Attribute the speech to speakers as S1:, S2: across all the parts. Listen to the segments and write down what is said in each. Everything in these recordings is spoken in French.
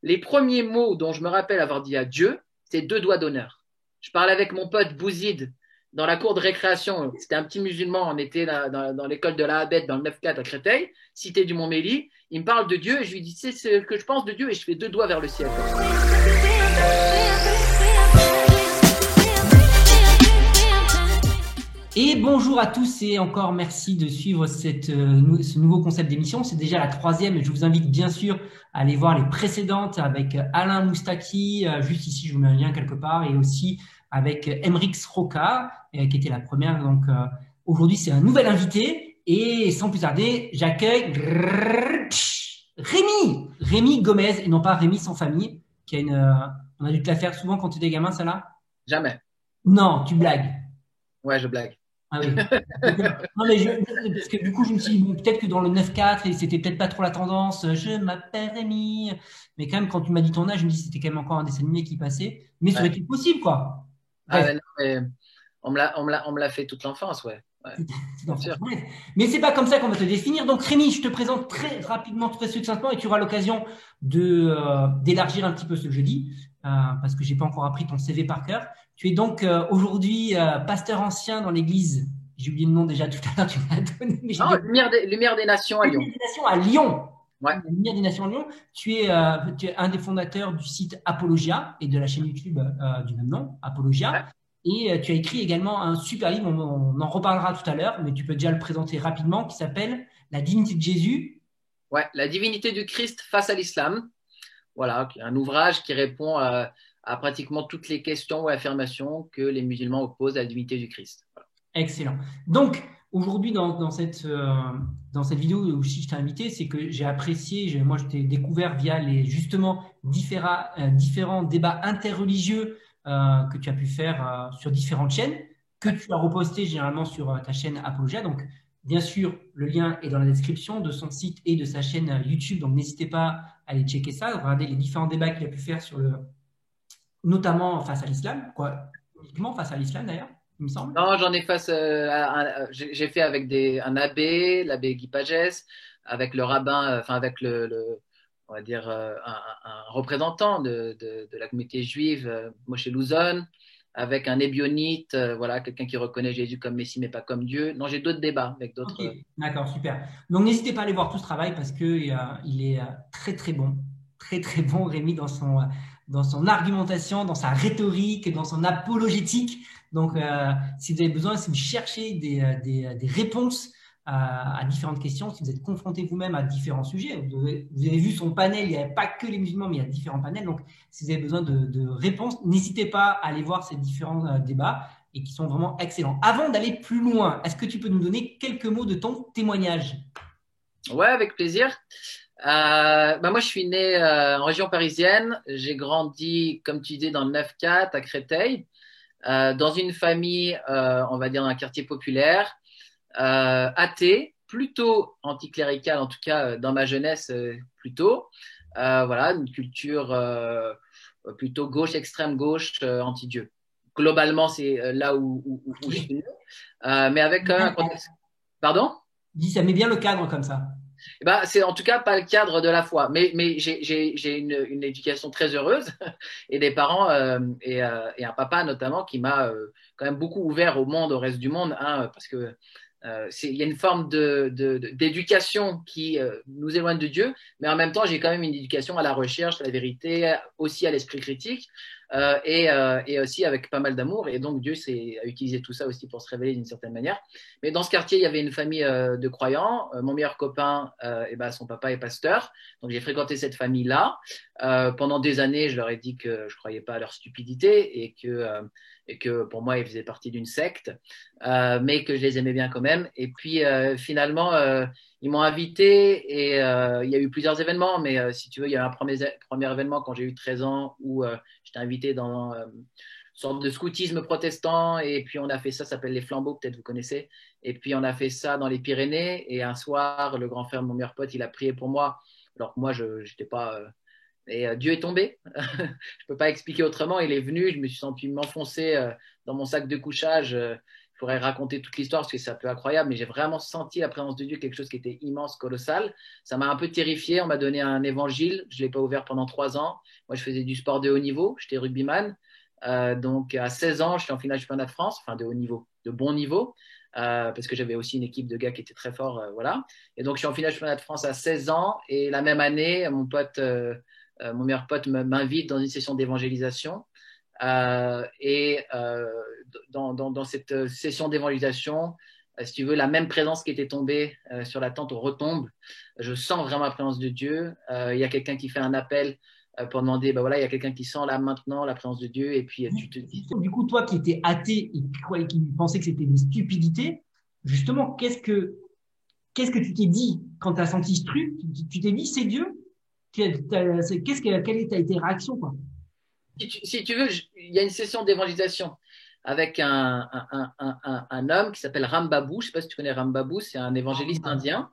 S1: les premiers mots dont je me rappelle avoir dit adieu, c'est deux doigts d'honneur. Je parlais avec mon pote Bouzid dans la cour de récréation. C'était un petit musulman. On était là, dans l'école de la Habette, dans le 9-4 à Créteil, cité du Mont-Mély. Il me parle de Dieu et je lui dis, c'est ce que je pense de Dieu et je fais deux doigts vers le ciel. Comme ça.
S2: Et bonjour à tous et encore merci de suivre ce nouveau concept d'émission. C'est déjà la troisième et je vous invite bien sûr à aller voir les précédentes avec Alain Moustaki, juste ici je vous mets un lien quelque part, et aussi avec Emrix Roca, qui était la première. Donc aujourd'hui c'est un nouvel invité et sans plus tarder, j'accueille Rémi Gomez et non pas Rémi sans famille, qui a on a dû te la faire souvent quand tu étais gamin, ça là?
S1: Jamais.
S2: Non, tu blagues.
S1: Ouais, je blague.
S2: Ah oui. Non, mais parce que du coup, je me suis dit, bon, peut-être que dans le 9-4, et c'était peut-être pas trop la tendance, je m'appelle Rémi. Mais quand même, quand tu m'as dit ton âge, je me dis, c'était quand même encore un dessin animé qui passait. Mais ça aurait
S1: Ouais.
S2: été possible, quoi.
S1: Ah,
S2: Bref,
S1: mais non, mais on me l'a fait toute l'enfance, ouais. Ouais,
S2: c'est
S1: bien
S2: dans
S1: sûr.
S2: bref. Mais c'est pas comme ça qu'on va te définir. Donc, Rémi, je te présente très rapidement, très succinctement, et tu auras l'occasion d'élargir un petit peu ce que je dis, parce que j'ai pas encore appris ton CV par cœur. Tu es donc aujourd'hui pasteur ancien dans l'église. J'ai oublié le nom déjà tout à l'heure, tu m'as donné, mais j'ai
S1: Non,
S2: dit
S1: Lumière des Nations à
S2: Lumière
S1: Lyon.
S2: des Nations à Lyon.
S1: Ouais,
S2: La Lumière des Nations à Lyon. Tu es un des fondateurs du site Apologia et de la chaîne YouTube du même nom,
S1: ouais.
S2: Apologia. Et tu as écrit également un super livre, on en reparlera tout à l'heure, mais tu peux déjà le présenter rapidement, qui s'appelle La dignité de Jésus.
S1: Ouais, La divinité du Christ face à l'islam. Voilà, un ouvrage qui répond à pratiquement toutes les questions ou affirmations que les musulmans opposent à la divinité du Christ. Voilà.
S2: Excellent. Donc, aujourd'hui, dans cette vidéo où si je t'ai invité, c'est que j'ai apprécié, moi je t'ai découvert via les justement différents débats interreligieux que tu as pu faire sur différentes chaînes, que
S1: Ouais.
S2: tu as reposté généralement sur ta chaîne Apologia. Donc, bien sûr, le lien est dans la description de son site et de sa chaîne YouTube. Donc, n'hésitez pas à aller checker ça, regarder les différents débats qu'il a pu faire notamment face à l'islam, quoi, uniquement face à l'islam d'ailleurs, il me semble.
S1: Non, j'en ai face j'ai fait avec un abbé, l'abbé Guy Pagès, avec le rabbin, enfin avec on va dire un représentant de la communauté juive, Moshe Louzon, avec un ébionite, voilà, quelqu'un qui reconnaît Jésus comme Messie mais pas comme Dieu. Non, j'ai d'autres débats avec
S2: Ok,
S1: d'autres.
S2: d'accord, super. Donc n'hésitez pas à aller voir tout ce travail parce que il est très très très bon Rémi dans son argumentation, dans sa rhétorique, dans son apologétique. Donc si vous avez besoin, si vous cherchez des réponses à différentes questions, si vous êtes confronté vous-même à différents sujets, vous avez vu son panel, il n'y avait pas que les musulmans, mais il y a différents panels. Donc si vous avez besoin de réponses, n'hésitez pas à aller voir ces différents débats et qui sont vraiment excellents. Avant d'aller plus loin, est-ce que tu peux nous donner quelques mots de ton témoignage?
S1: Ouais, avec plaisir. Moi, je suis né en région parisienne. J'ai grandi, comme tu disais, dans le 9-4 à Créteil, dans une famille, on va dire, dans un quartier populaire, athée, plutôt anticléricale, en tout cas dans ma jeunesse, plutôt. Voilà, une culture plutôt gauche, extrême gauche, anti-Dieu. Globalement, c'est là où je suis né. Mais avec quand même un contexte. Pardon?
S2: Dis, ça met bien le cadre comme ça.
S1: Eh ben, c'est en tout cas pas le cadre de la foi, mais j'ai une éducation très heureuse et des parents et un papa notamment qui m'a quand même beaucoup ouvert au monde, au reste du monde, hein, parce que il y a une forme d'éducation qui nous éloigne de Dieu, mais en même temps j'ai quand même une éducation à la recherche, à la vérité, aussi à l'esprit critique et aussi avec pas mal d'amour. Et donc Dieu a utilisé tout ça aussi pour se révéler d'une certaine manière. Mais dans ce quartier, il y avait une famille de croyants. Mon meilleur copain, son papa est pasteur. Donc j'ai fréquenté cette famille-là. Pendant des années, je leur ai dit que je ne croyais pas à leur stupidité et que pour moi, ils faisaient partie d'une secte, mais que je les aimais bien quand même. Et puis finalement, ils m'ont invité et il y a eu plusieurs événements. Mais si tu veux, il y a eu un premier événement quand j'ai eu 13 ans où j'étais invité dans une sorte de scoutisme protestant. Et puis on a fait ça, ça s'appelle les flambeaux, peut-être vous connaissez. Et puis on a fait ça dans les Pyrénées. Et un soir, le grand frère de mon meilleur pote, il a prié pour moi. Alors que moi, je n'étais pas. Et Dieu est tombé. Je ne peux pas expliquer autrement. Il est venu. Je me suis senti m'enfoncer dans mon sac de couchage. pourrais raconter toute l'histoire parce que c'est un peu incroyable, mais j'ai vraiment senti la présence de Dieu, quelque chose qui était immense, colossal. Ça m'a un peu terrifié. On m'a donné un évangile. Je ne l'ai pas ouvert pendant 3 ans. Moi, je faisais du sport de haut niveau. J'étais rugbyman. Donc, à 16 ans, j'étais en finale du championnat de France, enfin de haut niveau, de bon niveau. Parce que j'avais aussi une équipe de gars qui était très forts, voilà. Et donc, je suis en finale du championnat de France à 16 ans. Et la même année, mon meilleur pote m'invite dans une session d'évangélisation. Dans cette session d'évangélisation, si tu veux, la même présence qui était tombée sur la tente retombe. Je sens vraiment la présence de Dieu. Il y a quelqu'un qui fait un appel pour demander, ben voilà, il y a quelqu'un qui sent là maintenant la présence de Dieu. Et puis tu te dis.
S2: Du coup, toi qui étais athée et qui pensais que c'était des stupidités, justement, qu'est-ce que tu t'es dit quand tu as senti ce truc? Tu t'es dit, c'est Dieu? Quelle a été ta réaction, quoi?
S1: Si tu veux, il y a une session d'évangélisation avec un homme qui s'appelle Rambabou. Je ne sais pas si tu connais Rambabou, c'est un évangéliste indien.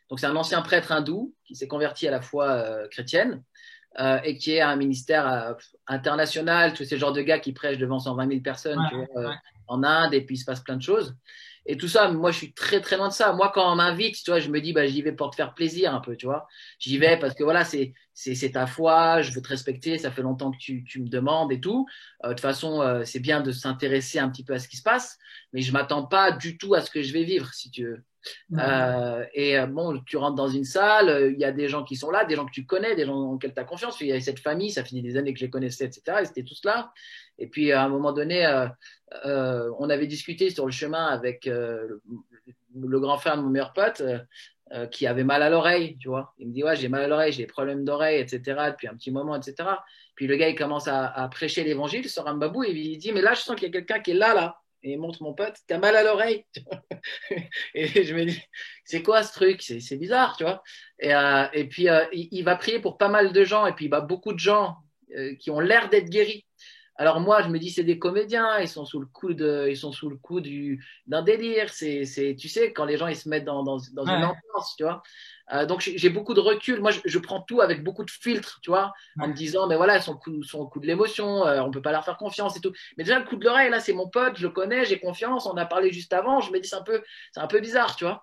S1: Donc, c'est un ancien prêtre hindou qui s'est converti à la foi chrétienne et qui est un ministère international. Tu sais, c'est le genre de gars qui prêche devant 120 000 personnes en Inde et puis il se passe plein de choses. Et tout ça, moi, je suis très, très loin de ça. Moi, quand on m'invite, tu vois, je me dis, bah, j'y vais pour te faire plaisir un peu, tu vois. J'y vais parce que voilà, c'est ta foi, je veux te respecter, ça fait longtemps que tu me demandes et tout. De toute façon, c'est bien de s'intéresser un petit peu à ce qui se passe, mais je m'attends pas du tout à ce que je vais vivre, si tu veux. Bon, tu rentres dans une salle, il y a des gens qui sont là, des gens que tu connais, des gens en lesquels tu as confiance. Il y a cette famille, ça fait des années que je les connaissais, etc. Ils étaient tous là. Et puis, à un moment donné, on avait discuté sur le chemin avec le grand frère de mon meilleur pote qui avait mal à l'oreille, tu vois. Il me dit, ouais, j'ai mal à l'oreille, j'ai des problèmes d'oreille, etc. depuis un petit moment, etc. Puis le gars, il commence à prêcher l'évangile sur un babou et il dit, mais là, je sens qu'il y a quelqu'un qui est là. Et il montre mon pote, t'as mal à l'oreille. Et je me dis, c'est quoi ce truc? C'est bizarre, tu vois. Et puis, il va prier pour pas mal de gens. Et puis, beaucoup de gens qui ont l'air d'être guéris. Alors moi, je me dis, c'est des comédiens, ils sont sous le coup d'un délire. Tu sais, quand les gens ils se mettent dans une ambiance, tu vois. Donc j'ai beaucoup de recul. Moi, je prends tout avec beaucoup de filtres, tu vois, en me disant, mais voilà, elles sont au coup de l'émotion, on peut pas leur faire confiance et tout. Mais déjà, le coup de l'oreille, là, c'est mon pote, je le connais, j'ai confiance, on a parlé juste avant. Je me dis, c'est un peu bizarre, tu vois.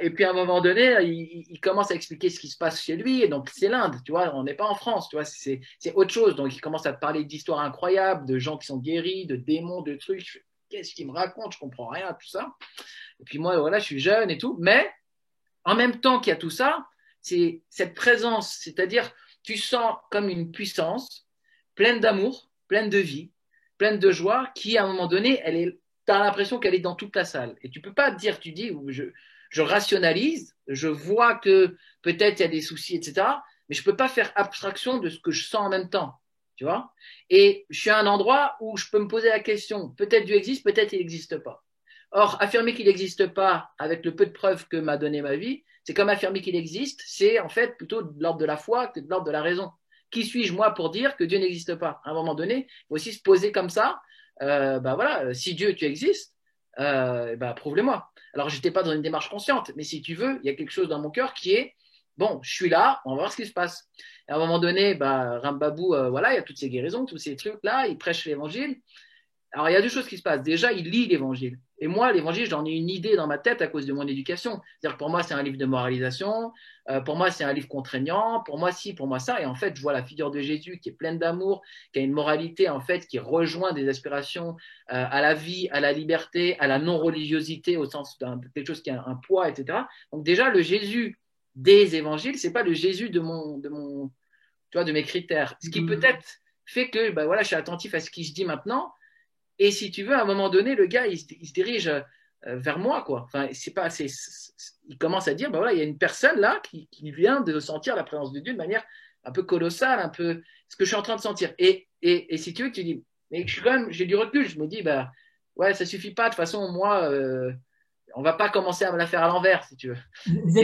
S1: Et puis à un moment donné, il commence à expliquer ce qui se passe chez lui. Et donc c'est l'Inde, tu vois, on n'est pas en France, tu vois, c'est autre chose. Donc il commence à te parler d'histoires incroyables, de gens qui sont guéris, de démons, de trucs. Qu'est-ce qu'il me raconte? Je comprends rien à tout ça. Et puis moi, voilà, je suis jeune et tout. Mais en même temps qu'il y a tout ça, c'est cette présence, c'est-à-dire tu sens comme une puissance pleine d'amour, pleine de vie, pleine de joie, qui à un moment donné, tu as l'impression qu'elle est dans toute la salle. Et tu peux pas te dire, tu dis, je rationalise, je vois que peut-être il y a des soucis, etc. Mais je ne peux pas faire abstraction de ce que je sens en même temps. Tu vois? Et je suis à un endroit où je peux me poser la question, peut-être Dieu existe, peut-être il n'existe pas. Or, affirmer qu'il n'existe pas avec le peu de preuves que m'a donné ma vie, c'est comme affirmer qu'il existe, c'est en fait plutôt de l'ordre de la foi que de l'ordre de la raison. Qui suis-je moi pour dire que Dieu n'existe pas? À un moment donné, il faut aussi se poser comme ça. Voilà, si Dieu, tu existes, prouve-le-moi. Alors, je n'étais pas dans une démarche consciente, mais si tu veux, il y a quelque chose dans mon cœur qui est, bon, je suis là, on va voir ce qui se passe. Et à un moment donné, Rambabou, voilà, il y a toutes ces guérisons, tous ces trucs-là, il prêche l'évangile. Alors, il y a deux choses qui se passent. Déjà, il lit l'évangile. Et moi, l'évangile, j'en ai une idée dans ma tête à cause de mon éducation. C'est-à-dire que pour moi, c'est un livre de moralisation. Pour moi, c'est un livre contraignant. Pour moi, ci, pour moi, ça. Et en fait, je vois la figure de Jésus qui est pleine d'amour, qui a une moralité, en fait, qui rejoint des aspirations à la vie, à la liberté, à la non-religiosité, au sens de quelque chose qui a un poids, etc. Donc, déjà, le Jésus des évangiles, c'est pas le Jésus tu vois, de mes critères. Ce qui peut-être fait que, voilà, je suis attentif à ce qui se dit maintenant. Et si tu veux, à un moment donné, le gars, il se dirige vers moi, quoi. Enfin, il commence à dire, voilà, il y a une personne là qui vient de sentir la présence de Dieu de manière un peu colossale, un peu ce que je suis en train de sentir. Et si tu veux, tu dis, mais j'ai du recul. Je me dis, ouais, ça suffit pas. De toute façon, moi, on va pas commencer à me la faire à l'envers, si tu veux.
S2: Vous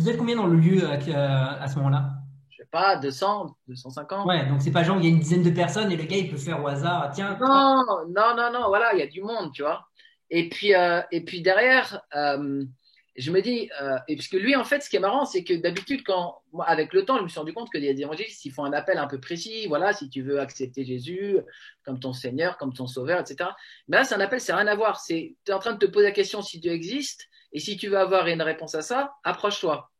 S2: êtes combien dans le lieu à ce moment-là?
S1: Je sais pas, 200, 250.
S2: Ouais, donc c'est pas genre il y a une dizaine de personnes et le gars il peut faire au hasard, tiens.
S1: Non, voilà, il y a du monde, tu vois. Et puis derrière, je me dis, et parce que lui, en fait, ce qui est marrant, c'est que d'habitude, moi, avec le temps, je me suis rendu compte que les évangélistes, ils font un appel un peu précis, voilà, si tu veux accepter Jésus comme ton Seigneur, comme ton Sauveur, etc. Mais là, c'est un appel, ça n'a rien à voir. Tu es en train de te poser la question si Dieu existe, et si tu veux avoir une réponse à ça, approche-toi.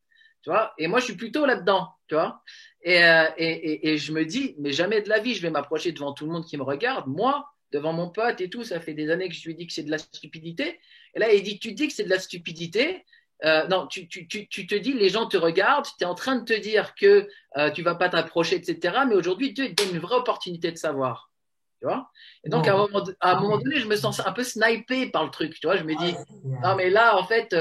S1: Tu vois. Et moi, je suis plutôt là-dedans, tu vois. Et je me dis, mais jamais de la vie, je vais m'approcher devant tout le monde qui me regarde. Moi, devant mon pote et tout, ça fait des années que je lui dis que c'est de la stupidité. Et là, il dit, tu dis que c'est de la stupidité. Non, tu te dis, les gens te regardent, tu es en train de te dire que tu vas pas t'approcher, etc. Mais aujourd'hui, Dieu te donne une vraie opportunité de savoir. Tu vois. Et donc, à un moment donné, je me sens un peu snipé par le truc. Tu vois, je me dis, non, mais là, en fait,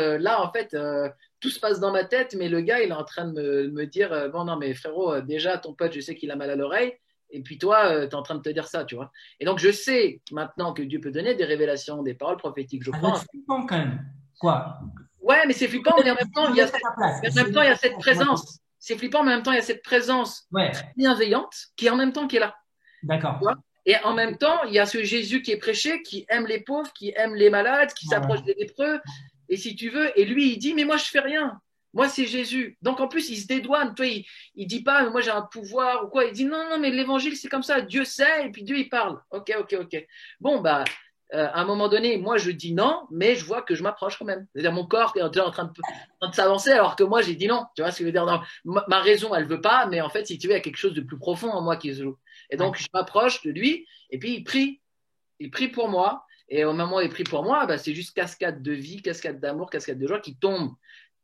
S1: tout se passe dans ma tête, mais le gars, il est en train de me dire, bon, non, mais frérot, déjà, ton pote, je sais qu'il a mal à l'oreille. Et puis toi, tu es en train de te dire ça, tu vois. Et donc, je sais maintenant que Dieu peut donner des révélations, des paroles prophétiques, je
S2: Ça doit
S1: crois.
S2: être flippant quand même. Quoi?
S1: Ouais, mais c'est flippant, mais en même temps,
S2: Mettre à ta place.
S1: mais en même temps, il y a cette présence. C'est flippant, mais en même temps, il y a cette présence
S2: Ouais,
S1: bienveillante qui, en même temps, qui est là. Tu
S2: d'accord.
S1: vois. Et en même temps, il y a ce Jésus qui est prêché, qui aime les pauvres, qui aime les malades, qui
S2: Ouais,
S1: s'approche des lépreux. Et si tu veux, et lui, il dit, mais moi, je fais rien. Moi, c'est Jésus. Donc, en plus, il se dédouane. Toi, il dit pas, moi, j'ai un pouvoir ou quoi. Il dit, non, non, mais l'évangile, c'est comme ça. Dieu sait, et puis Dieu, il parle. Ok, ok, ok. Bon, bah, à un moment donné, moi, je dis non, mais je vois que je m'approche quand même. C'est-à-dire, mon corps est déjà en train de s'avancer, alors que moi, j'ai dit non. Tu vois ce que je veux dire? Non, ma raison, elle veut pas, mais en fait, si tu veux, il y a quelque chose de plus profond en moi qui se joue. Et
S2: ouais.
S1: donc, je m'approche de lui, et puis il prie. Il prie pour moi. Et au moment où il prie pour moi, bah, c'est juste cascade de vie, cascade d'amour, cascade de joie qui tombe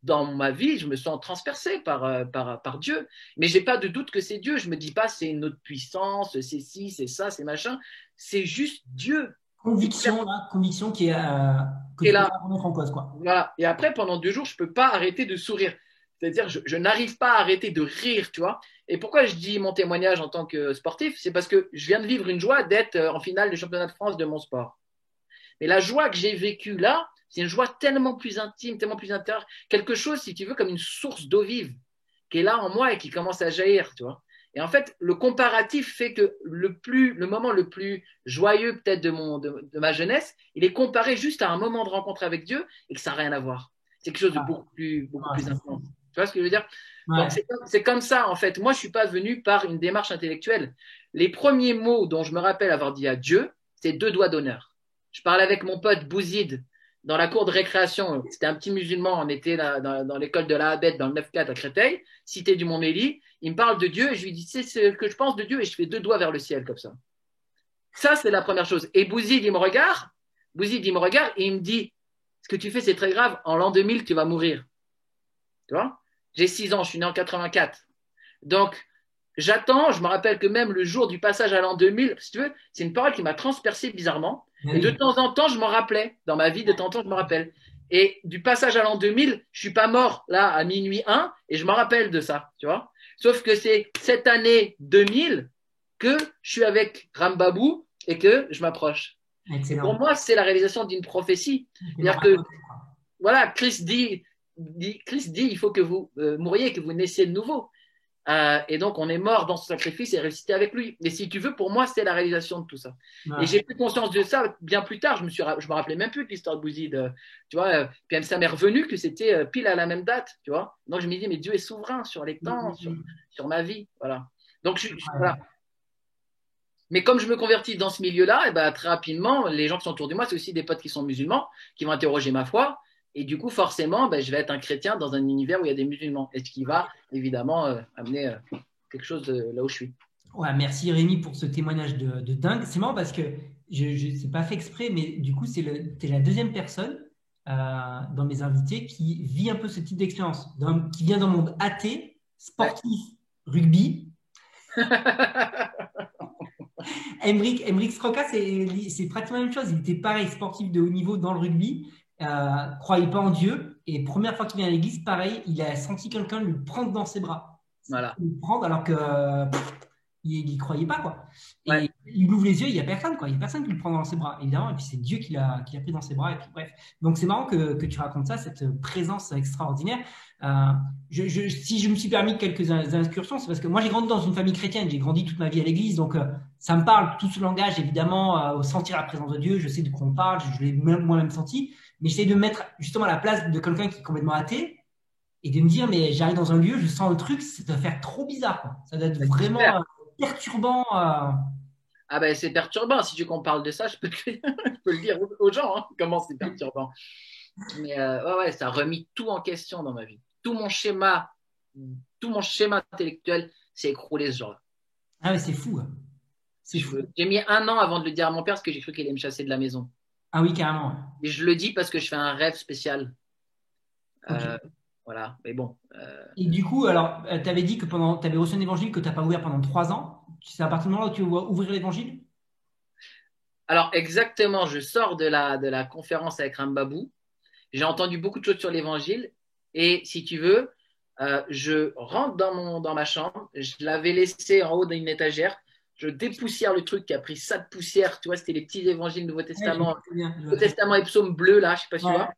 S1: dans ma vie. Je me sens transpercé par Dieu. Mais je n'ai pas de doute que c'est Dieu. Je ne me dis pas c'est une autre puissance, c'est ci, c'est ça, c'est machin. C'est juste Dieu.
S2: Conviction, là, conviction que
S1: Et
S2: tu peux
S1: là,
S2: pas remettre en cause, quoi.
S1: voilà. Et après, pendant 2 jours, je ne peux pas arrêter de sourire. C'est-à-dire, je n'arrive pas à arrêter de rire, tu vois. Et pourquoi je dis mon témoignage en tant que sportif? C'est parce que je viens de vivre une joie d'être en finale du championnat de France de mon sport. Mais la joie que j'ai vécue là, c'est une joie tellement plus intime, tellement plus intérieure. Quelque chose, si tu veux, comme une source d'eau vive qui est là en moi et qui commence à jaillir, tu vois. Et en fait, le comparatif fait que le moment le plus joyeux peut-être de ma jeunesse, il est comparé juste à un moment de rencontre avec Dieu et que ça n'a rien à voir. C'est quelque chose de beaucoup plus intense. Tu vois ce que je veux dire? Donc,
S2: Ouais.
S1: c'est comme ça, en fait. Moi, je ne suis pas venu par une démarche intellectuelle. Les premiers mots dont je me rappelle avoir dit à Dieu, c'est 2 doigts d'honneur. Je parlais avec mon pote Bouzid dans la cour de récréation. C'était un petit musulman. On était là, dans l'école de la Habette, dans le 9-4 à Créteil, cité du Mont-Méli. Il me parle de Dieu et je lui dis, c'est ce que je pense de Dieu et je fais 2 doigts vers le ciel comme ça. Ça, c'est la première chose. Et Bouzid, il me regarde. Bouzid, il me regarde et il me dit, ce que tu fais, c'est très grave. En l'an 2000, tu vas mourir. Tu vois? J'ai 6 ans, je suis né en 84. Donc, j'attends, je me rappelle que même le jour du passage à l'an 2000, si tu veux, c'est une parole qui m'a transpercé bizarrement. Et de
S2: Oui.
S1: temps en temps, je m'en rappelais. Dans ma vie, de temps en temps, je me rappelle. Et du passage à l'an 2000, je suis pas mort là à minuit 1 et je me rappelle de ça, tu vois. Sauf que c'est cette année 2000 que je suis avec Rambabou et que je m'approche. Et pour
S2: Excellent.
S1: moi, c'est la réalisation d'une prophétie.
S2: C'est
S1: C'est-à-dire que, voilà, Christ dit, il faut que vous mouriez, que vous naissiez de nouveau. Et donc, on est mort dans son sacrifice et ressuscité avec lui. Et si tu veux, pour moi, c'est la réalisation de tout ça. Et
S2: Ouais.
S1: j'ai pris conscience de ça bien plus tard. Je me rappelais même plus de l'histoire de Bouzid. Tu vois, puis ça m'est revenu que c'était pile à la même date. Tu vois. Donc, je me dis, mais Dieu est souverain sur les temps, sur ma vie. Voilà. Donc, voilà. Mais comme je me convertis dans ce milieu-là, et ben, très rapidement, les gens qui sont autour de moi, c'est aussi des potes qui sont musulmans, qui vont interroger ma foi. Et du coup, forcément, ben, je vais être un chrétien dans un univers où il y a des musulmans. Et ce qui va évidemment amener quelque chose là où je suis.
S2: Ouais, merci Rémi pour ce témoignage de dingue. C'est marrant parce que je ne sais pas fait exprès, mais du coup, t'es la deuxième personne dans mes invités qui vit un peu ce type d'expérience, qui vient d'un monde athée, sportif, rugby. Emric Stroka, c'est pratiquement la même chose. Il était pareil, sportif de haut niveau dans le rugby, croyait pas en Dieu. Et première fois qu'il vient à l'église, pareil, il a senti quelqu'un lui prendre dans ses bras.
S1: Voilà.
S2: Lui prendre alors que il y croyait pas, quoi.
S1: Ouais.
S2: Et il ouvre les yeux, il y a personne, quoi. Il y a personne qui le prend dans ses bras, évidemment. Et puis c'est Dieu qui l'a pris dans ses bras. Et puis bref. Donc c'est marrant que tu racontes ça, cette présence extraordinaire. Euh, si je me suis permis quelques incursions, c'est parce que moi j'ai grandi dans une famille chrétienne. J'ai grandi toute ma vie à l'église, donc ça me parle tout ce langage, évidemment, sentir la présence de Dieu. Je sais de quoi on parle, je l'ai moi-même senti. Mais j'essaie de me mettre justement à la place de quelqu'un qui est complètement athée et de me dire, mais j'arrive dans un lieu, je sens le truc, ça doit faire trop bizarre, quoi. Ça doit être
S1: C'est super.
S2: vraiment perturbant.
S1: Ah ben c'est perturbant. Si tu veux qu'on parle de ça, je peux le dire aux gens, hein, comment c'est perturbant. Mais ouais, ouais, ça a remis tout en question dans ma vie. Tout mon schéma intellectuel s'est écroulé ce jour-là.
S2: Ah, mais c'est fou, hein. C'est fou.
S1: J'ai mis 1 an avant de le dire à mon père parce que j'ai cru qu'il allait me chasser de la maison.
S2: Ah oui, carrément, ouais.
S1: Et je le dis parce que je fais un rêve spécial. Euh,
S2: Ok.
S1: voilà, mais bon.
S2: Et du coup, alors, tu avais dit que tu avais reçu un évangile que tu n'as pas ouvert pendant 3 ans. C'est à partir du moment où tu vas ouvrir l'évangile?
S1: Alors exactement, je sors de la conférence avec Rambabou. J'ai entendu beaucoup de choses sur l'évangile. Et si tu veux, je rentre dans ma chambre. Je l'avais laissé en haut d'une étagère. Je dépoussière le truc qui a pris ça de poussière. Tu vois, c'était les petits évangiles Nouveau
S2: Ouais, je
S1: Testament.
S2: vois très bien. Je vois
S1: Nouveau
S2: très bien.
S1: Testament et psaume bleu, là, je sais pas si tu
S2: Ouais.
S1: vois.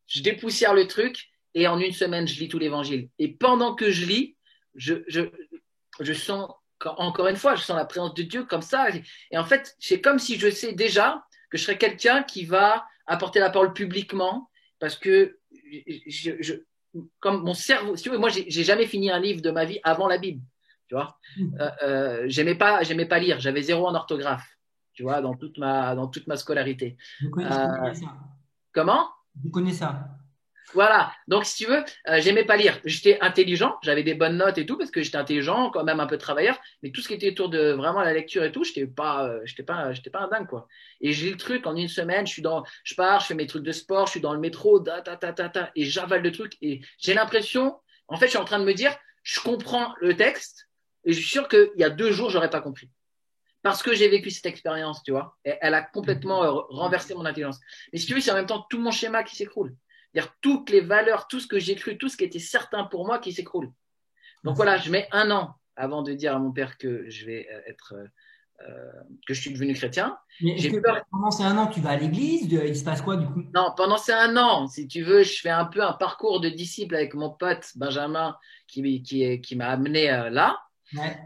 S1: Je dépoussière le truc et en une semaine, je lis tout l'évangile. Et pendant que je lis, je, je, je sens, encore une fois, je sens la présence de Dieu comme ça. Et en fait, c'est comme si je sais déjà que je serais quelqu'un qui va apporter la parole publiquement parce que je, comme mon cerveau, si tu veux, moi, j'ai jamais fini un livre de ma vie avant la Bible. Tu vois, j'aimais pas lire, j'avais zéro en orthographe. Tu vois, dans toute ma scolarité.
S2: Je
S1: Euh,
S2: connais bien ça.
S1: comment?
S2: Je connais ça.
S1: Voilà. Donc, si tu veux, j'aimais pas lire. J'étais intelligent, j'avais des bonnes notes et tout parce que j'étais intelligent, quand même un peu travailleur. Mais tout ce qui était autour de vraiment la lecture et tout, j'étais pas un dingue quoi. Et j'ai le truc en une semaine. Je pars, je fais mes trucs de sport, je suis dans le métro, et j'avale le truc. Et j'ai l'impression, en fait, je suis en train de me dire, je comprends le texte et je suis sûr qu'il y a 2 jours, j'aurais pas compris parce que j'ai vécu cette expérience, tu vois. Et elle a complètement renversé mon intelligence. Mais si tu veux, c'est en même temps tout mon schéma qui s'écroule. C'est-à-dire toutes les valeurs, tout ce que j'ai cru, tout ce qui était certain pour moi qui s'écroule. Donc voilà, je mets 1 an avant de dire à mon père que je vais que je suis devenu chrétien.
S2: Mais est-ce
S1: J'ai
S2: que
S1: peur.
S2: pendant ces 1 an, tu vas à l'église? Il se passe quoi du coup?
S1: Non, pendant ces 1 an, si tu veux, je fais un peu un parcours de disciple avec mon pote Benjamin qui m'a amené là.
S2: Ouais.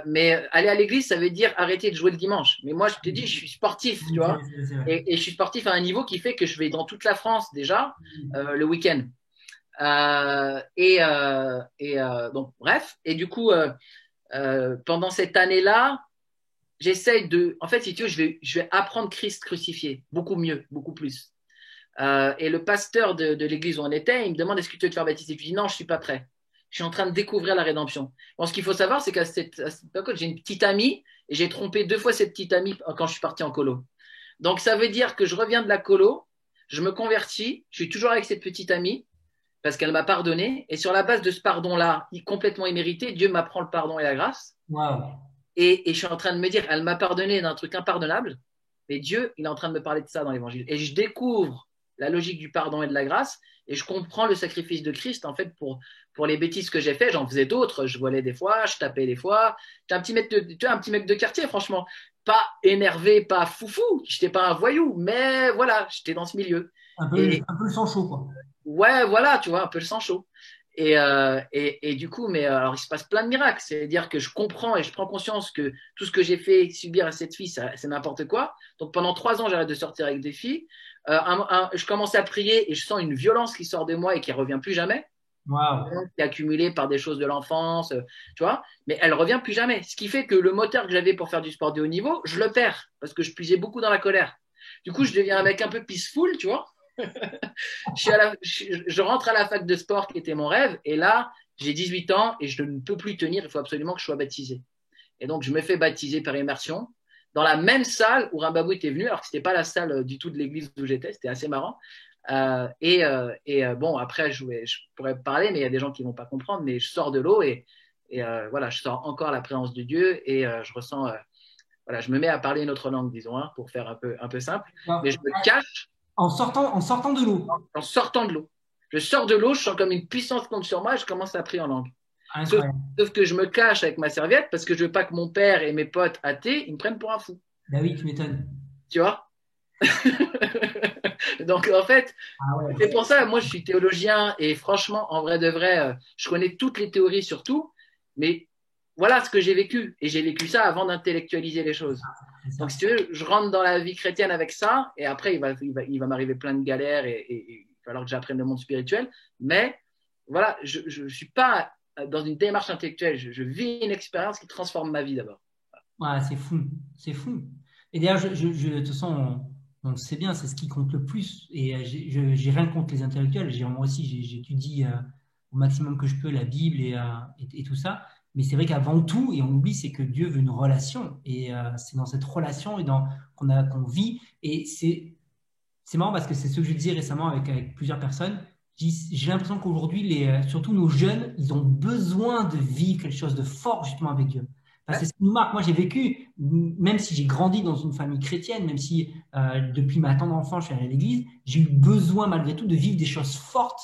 S1: Mais aller à l'église, ça veut dire arrêter de jouer le dimanche. Mais moi, je te dis, je suis sportif, tu
S2: Oui,
S1: vois.
S2: c'est vrai.
S1: Et je suis sportif à un niveau qui fait que je vais dans toute la France déjà le week-end. Donc, bref. Et du coup, pendant cette année-là, j'essaye de. En fait, si tu veux, je vais apprendre Christ crucifié beaucoup mieux, beaucoup plus. Et le pasteur de l'église où on était, il me demande est-ce que tu veux te faire baptiser? Je lui dis non, je suis pas prêt. Je suis en train de découvrir la rédemption. Bon, ce qu'il faut savoir, c'est à cette époque, j'ai une petite amie et j'ai trompé 2 fois cette petite amie quand je suis parti en colo. Donc ça veut dire que je reviens de la colo, je me convertis, je suis toujours avec cette petite amie parce qu'elle m'a pardonné et sur la base de ce pardon-là, complètement immérité, Dieu m'apprend le pardon et la grâce.
S2: Waouh.
S1: Et je suis en train de me dire, elle m'a pardonné d'un truc impardonnable, mais Dieu, il est en train de me parler de ça dans l'évangile. Et je découvre la logique du pardon et de la grâce, et je comprends le sacrifice de Christ, en fait, pour les bêtises que j'ai fait. J'en faisais d'autres, je volais des fois, je tapais des fois. J'étais un petit mec de quartier, franchement. Pas énervé, pas foufou, j'étais pas un voyou, mais voilà, j'étais dans ce milieu. Et
S2: Un peu le sang chaud, quoi.
S1: ouais, voilà, tu vois, un peu le sang chaud. Et du coup, mais alors il se passe plein de miracles. C'est-à-dire que je comprends et je prends conscience que tout ce que j'ai fait subir à cette fille, c'est n'importe quoi. Donc pendant 3 ans, j'arrête de sortir avec des filles. Je commence à prier et je sens une violence qui sort de moi et qui revient plus jamais,
S2: Waouh.
S1: qui est accumulée par des choses de l'enfance, tu vois. Mais elle revient plus jamais. Ce qui fait que le moteur que j'avais pour faire du sport de haut niveau, je le perds parce que je puisais beaucoup dans la colère. Du coup, je deviens un mec un peu peaceful, tu vois. Je rentre à la fac de sport qui était mon rêve et là, j'ai 18 ans et je ne peux plus tenir. Il faut absolument que je sois baptisé. Et donc, je me fais baptiser par immersion dans la même salle où Rambabou était venu, alors que ce n'était pas la salle du tout de l'église où j'étais. C'était assez marrant. Bon, après, je pourrais parler, mais il y a des gens qui ne vont pas comprendre. Mais je sors de l'eau voilà, je sors encore la présence de Dieu et je ressens, voilà, je me mets à parler une autre langue, disons, hein, pour faire un peu simple. Mais je me cache
S2: En sortant de l'eau.
S1: en sortant de l'eau. Je sors de l'eau, je sens comme une puissance compte sur moi et je commence à prier en langue. Sauf,
S2: Incroyable.
S1: sauf que je me cache avec ma serviette parce que je veux pas que mon père et mes potes athées, ils me prennent pour un fou.
S2: Ben oui, tu m'étonnes.
S1: Tu vois? Donc, en fait,
S2: Ah ouais.
S1: c'est pour ça, moi, je suis théologien et franchement, en vrai de vrai, je connais toutes les théories sur tout, mais voilà ce que j'ai vécu. Et j'ai vécu ça avant d'intellectualiser les choses.
S2: C'est
S1: Donc,
S2: ça.
S1: si tu veux, je rentre dans la vie chrétienne avec ça, et après, il va m'arriver plein de galères, et il va falloir que j'apprenne le monde spirituel. Mais voilà, je ne suis pas dans une démarche intellectuelle. Je vis une expérience qui transforme ma vie d'abord.
S2: Ouais, c'est fou. C'est fou. Et d'ailleurs, de toute façon, on le sait bien, c'est ce qui compte le plus. Et j'ai rien contre les intellectuels. Moi aussi, j'étudie au maximum que je peux la Bible et tout ça. Mais c'est vrai qu'avant tout, et on oublie, c'est que Dieu veut une relation. Et c'est dans cette relation qu'on vit. Et c'est marrant parce que c'est ce que je disais récemment avec plusieurs personnes. J'ai l'impression qu'aujourd'hui, surtout nos jeunes, ils ont besoin de vivre quelque chose de fort justement avec Dieu. Enfin,
S1: Ouais.
S2: c'est ce qui nous marque. Moi, j'ai vécu, même si j'ai grandi dans une famille chrétienne, même si depuis ma tendre enfance, je suis allé à l'église, j'ai eu besoin malgré tout de vivre des choses fortes,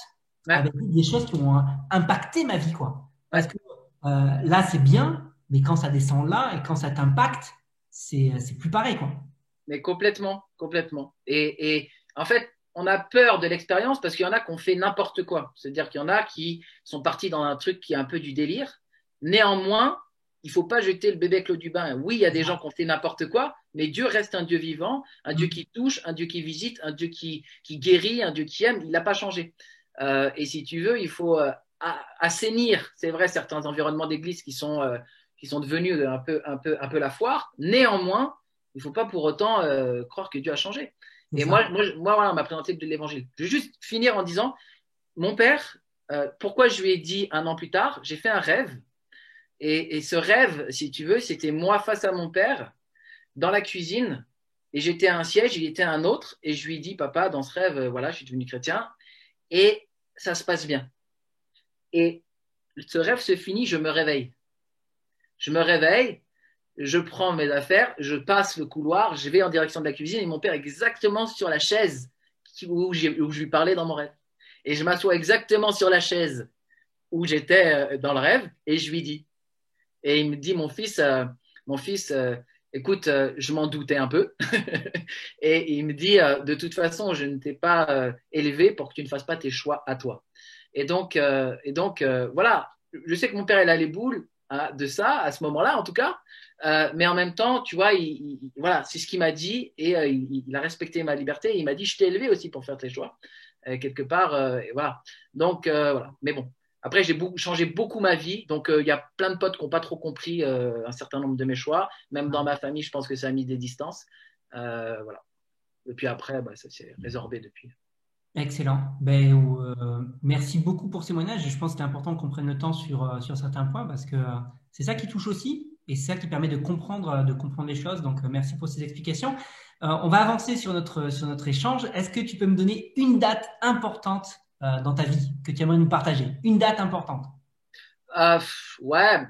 S1: Ouais.
S2: avec des choses qui ont impacté ma vie, quoi.
S1: Ouais.
S2: Parce que là, c'est bien, mais quand ça descend là et quand ça t'impacte, c'est plus pareil, quoi.
S1: Mais complètement, complètement. Et en fait, on a peur de l'expérience parce qu'il y en a qui ont fait n'importe quoi. C'est-à-dire qu'il y en a qui sont partis dans un truc qui est un peu du délire. Néanmoins, il ne faut pas jeter le bébé avec l'eau du bain. Oui, il y a des gens qui ont fait n'importe quoi, mais Dieu reste un Dieu vivant, un Dieu qui touche, un Dieu qui visite, un Dieu qui guérit, un Dieu qui aime. Il n'a pas changé. Et si tu veux, il faut assainir, c'est vrai, certains environnements d'église qui sont devenus un peu la foire. Néanmoins, il ne faut pas pour autant croire que Dieu a changé.
S2: C'est
S1: Et
S2: ça.
S1: moi voilà, on m'a présenté de l'évangile. Je vais juste finir en disant, mon père, pourquoi je lui ai dit un an plus tard, j'ai fait un rêve. Et ce rêve, si tu veux, c'était moi face à mon père, dans la cuisine. Et j'étais à un siège, il était à un autre. Et je lui ai dit, papa, dans ce rêve, voilà, je suis devenu chrétien. Et ça se passe bien. Et ce rêve se finit, je me réveille. Je me réveille, je prends mes affaires, je passe le couloir, je vais en direction de la cuisine et mon père est exactement sur la chaise où je lui parlais dans mon rêve. Et je m'assois exactement sur la chaise où j'étais dans le rêve et je lui dis. Et il me dit, mon fils, écoute, je m'en doutais un peu. Et il me dit, de toute façon, je ne t'ai pas élevé pour que tu ne fasses pas tes choix à toi. Et donc, voilà, je sais que mon père, il a les boules hein, de ça, à ce moment-là, en tout cas. Mais en même temps, tu vois, voilà, c'est ce qu'il m'a dit et il a respecté ma liberté. Et il m'a dit, je t'ai élevé aussi pour faire tes choix, quelque part. Et voilà. Donc, voilà. Mais bon, après, j'ai changé beaucoup ma vie. Donc, il y a plein de potes qui n'ont pas trop compris un certain nombre de mes choix. Même dans ma famille, je pense que ça a mis des distances. Voilà. Et puis après, bah, ça s'est résorbé depuis.
S2: Excellent. Merci beaucoup pour ce témoignage. Je pense que c'est important qu'on prenne le temps sur certains points parce que c'est ça qui touche aussi et c'est ça qui permet de comprendre les choses. Donc, merci pour ces explications. On va avancer sur notre échange. Est-ce que tu peux me donner une date importante dans ta vie que tu aimerais nous partager? Une date importante.
S1: Ouais,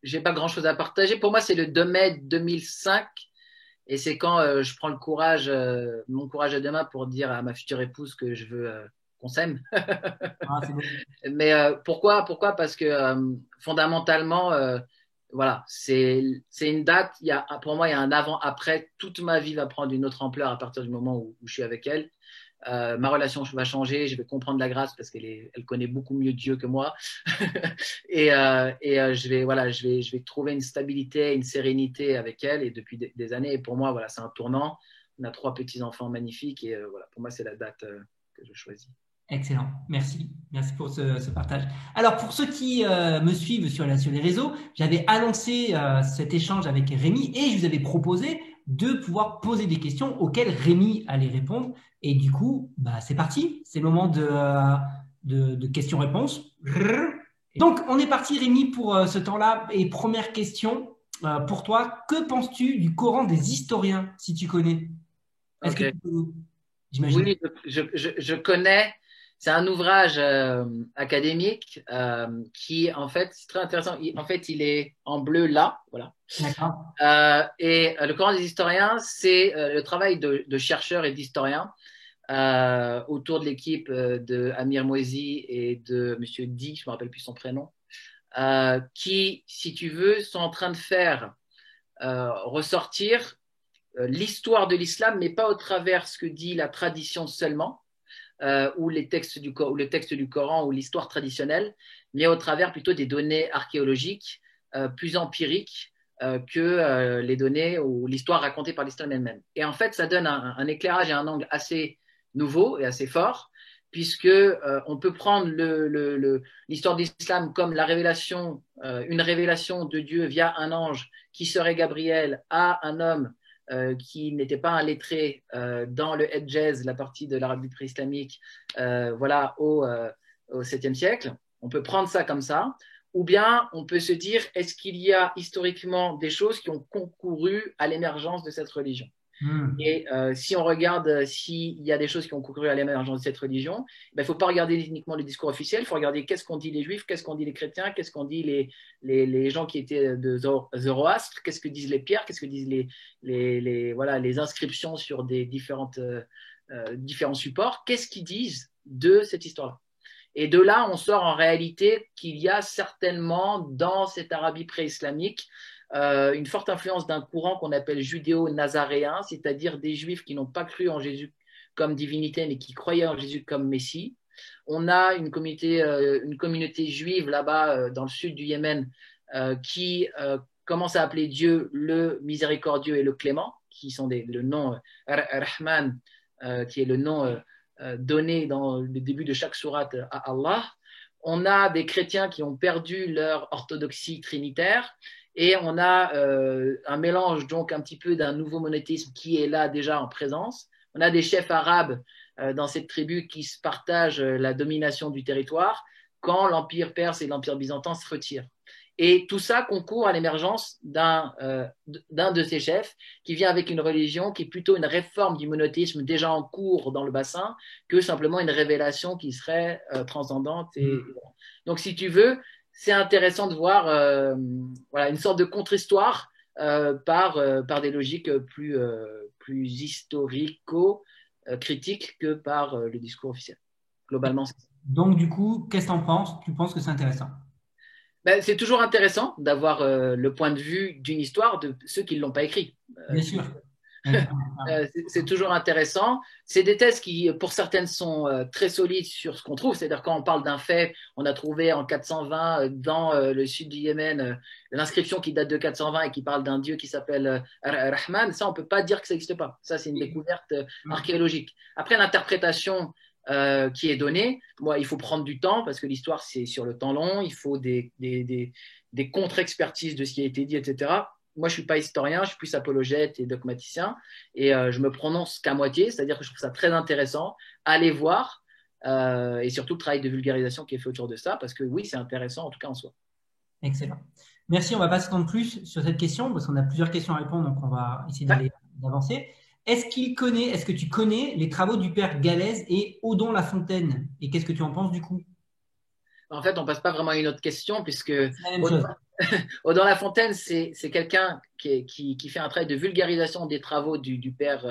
S1: j'ai pas grand-chose à partager. Pour moi, c'est le 2 mai 2005. Et c'est quand je prends mon courage à deux mains pour dire à ma future épouse que je veux qu'on s'aime.
S2: Ah, c'est beau.
S1: Mais pourquoi? Parce que fondamentalement, voilà, c'est une date. Pour moi, il y a un avant-après. Toute ma vie va prendre une autre ampleur à partir du moment où je suis avec elle. Ma relation va changer, je vais comprendre la grâce parce elle connaît beaucoup mieux Dieu que moi. Et je vais trouver une stabilité, une sérénité avec elle et depuis des années. Et pour moi, voilà, c'est un tournant. On a 3 petits-enfants magnifiques et voilà, pour moi, c'est la date que je choisis.
S2: Excellent, merci. Merci pour ce partage. Alors, pour ceux qui me suivent sur les réseaux, j'avais annoncé cet échange avec Rémi et je vous avais proposé de pouvoir poser des questions auxquelles Rémi allait répondre. Et du coup, bah, c'est parti. C'est le moment de questions-réponses. Donc, on est parti, Rémi, pour ce temps-là. Et première question pour toi, que penses-tu du Coran des historiens, si tu connais? Est-ce que
S1: Ok.
S2: tu connais? J'imagine.
S1: Oui, je connais. C'est un ouvrage académique qui, en fait, c'est très intéressant. En fait, il est en bleu là, voilà.
S2: D'accord.
S1: Et le Coran des historiens, c'est le travail de chercheurs et d'historiens autour de l'équipe de Amir Mouezi et de Monsieur Di, je me rappelle plus son prénom, qui, si tu veux, sont en train de faire ressortir l'histoire de l'islam, mais pas au travers ce que dit la tradition seulement, ou le texte du Coran ou l'histoire traditionnelle, mais au travers plutôt des données archéologiques plus empiriques que les données ou l'histoire racontée par l'islam elle-même. Et en fait, ça donne un éclairage et un angle assez nouveau et assez fort, puisque on peut prendre l'histoire de l'islam comme la révélation, une révélation de Dieu via un ange qui serait Gabriel à un homme qui n'était pas un lettré dans le Hedjaz, la partie de l'Arabie pré-islamique, voilà, au 7e siècle. On peut prendre ça comme ça. Ou bien on peut se dire, est-ce qu'il y a historiquement des choses qui ont concouru à l'émergence de cette religion? Et si on regarde s'il y a des choses qui ont concouru à l'émergence de cette religion, il ne faut pas regarder uniquement le discours officiel, il faut regarder qu'est-ce qu'ont dit les juifs, qu'est-ce qu'ont dit les chrétiens, qu'est-ce qu'ont dit les gens qui étaient de Zoroastre, qu'est-ce que disent les pierres, qu'est-ce que disent les inscriptions sur des différents supports, qu'est-ce qu'ils disent de cette histoire-là. Et de là, on sort en réalité qu'il y a certainement dans cette Arabie pré-islamique une forte influence d'un courant qu'on appelle judéo-nazaréen, c'est-à-dire des juifs qui n'ont pas cru en Jésus comme divinité, mais qui croyaient en Jésus comme Messie. On a une communauté juive là-bas, dans le sud du Yémen, qui commence à appeler Dieu le miséricordieux et le clément, qui sont le nom Rahman, qui est le nom donné dans le début de chaque sourate à Allah. On a des chrétiens qui ont perdu leur orthodoxie trinitaire. Et on a un mélange donc un petit peu d'un nouveau monothéisme qui est là déjà en présence. On a des chefs arabes dans cette tribu qui se partagent la domination du territoire quand l'empire perse et l'empire byzantin se retirent. Et tout ça concourt à l'émergence d'un de ces chefs qui vient avec une religion qui est plutôt une réforme du monothéisme déjà en cours dans le bassin que simplement une révélation qui serait transcendante. Donc si tu veux, c'est intéressant de voir voilà, une sorte de contre-histoire par des logiques plus historico-critiques que par le discours officiel. Globalement, c'est ça.
S2: Donc, du coup, qu'est-ce que tu en penses? Tu penses que c'est intéressant?
S1: Ben, c'est toujours intéressant d'avoir le point de vue d'une histoire de ceux qui ne l'ont pas écrit.
S2: Bien sûr.
S1: C'est toujours intéressant. C'est des thèses qui, pour certaines, sont très solides sur ce qu'on trouve. C'est-à-dire quand on parle d'un fait, on a trouvé en 420 dans le sud du Yémen l'inscription qui date de 420 et qui parle d'un dieu qui s'appelle Rahman. Ça, on ne peut pas dire que ça n'existe pas. Ça, c'est une découverte archéologique. Après, l'interprétation qui est donnée, moi, il faut prendre du temps parce que l'histoire, c'est sur le temps long. Il faut des contre-expertises de ce qui a été dit, etc. Moi, je ne suis pas historien, je suis plus apologète et dogmaticien, et je me prononce qu'à moitié, c'est-à-dire que je trouve ça très intéressant. Allez voir, et surtout le travail de vulgarisation qui est fait autour de ça, parce que oui, c'est intéressant, en tout cas en soi.
S2: Excellent. Merci, on ne va pas s'étendre plus sur cette question, parce qu'on a plusieurs questions à répondre, donc on va essayer d'avancer. Est-ce que tu connais les travaux du père Galèze et Odon Lafontaine? Et qu'est-ce que tu en penses du coup?
S1: En fait, on ne passe pas vraiment à une autre question, puisque
S2: Odon
S1: Lafontaine, c'est quelqu'un qui fait un travail de vulgarisation des travaux du père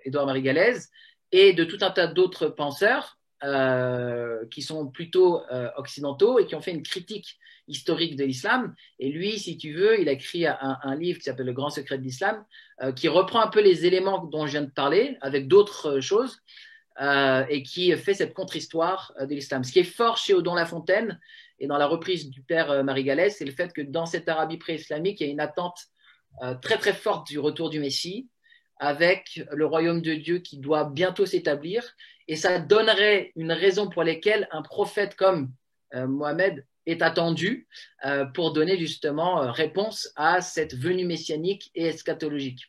S1: Édouard-Marie Galèze et de tout un tas d'autres penseurs qui sont plutôt occidentaux et qui ont fait une critique historique de l'islam. Et lui, si tu veux, il a écrit un livre qui s'appelle Le Grand Secret de l'Islam, qui reprend un peu les éléments dont je viens de parler, avec d'autres choses, et qui fait cette contre-histoire de l'islam. Ce qui est fort chez Odon Lafontaine et dans la reprise du père Marie Galès, c'est le fait que dans cette Arabie pré-islamique, il y a une attente très très forte du retour du Messie, avec le royaume de Dieu qui doit bientôt s'établir, et ça donnerait une raison pour laquelle un prophète comme Mohammed est attendu pour donner justement réponse à cette venue messianique et eschatologique.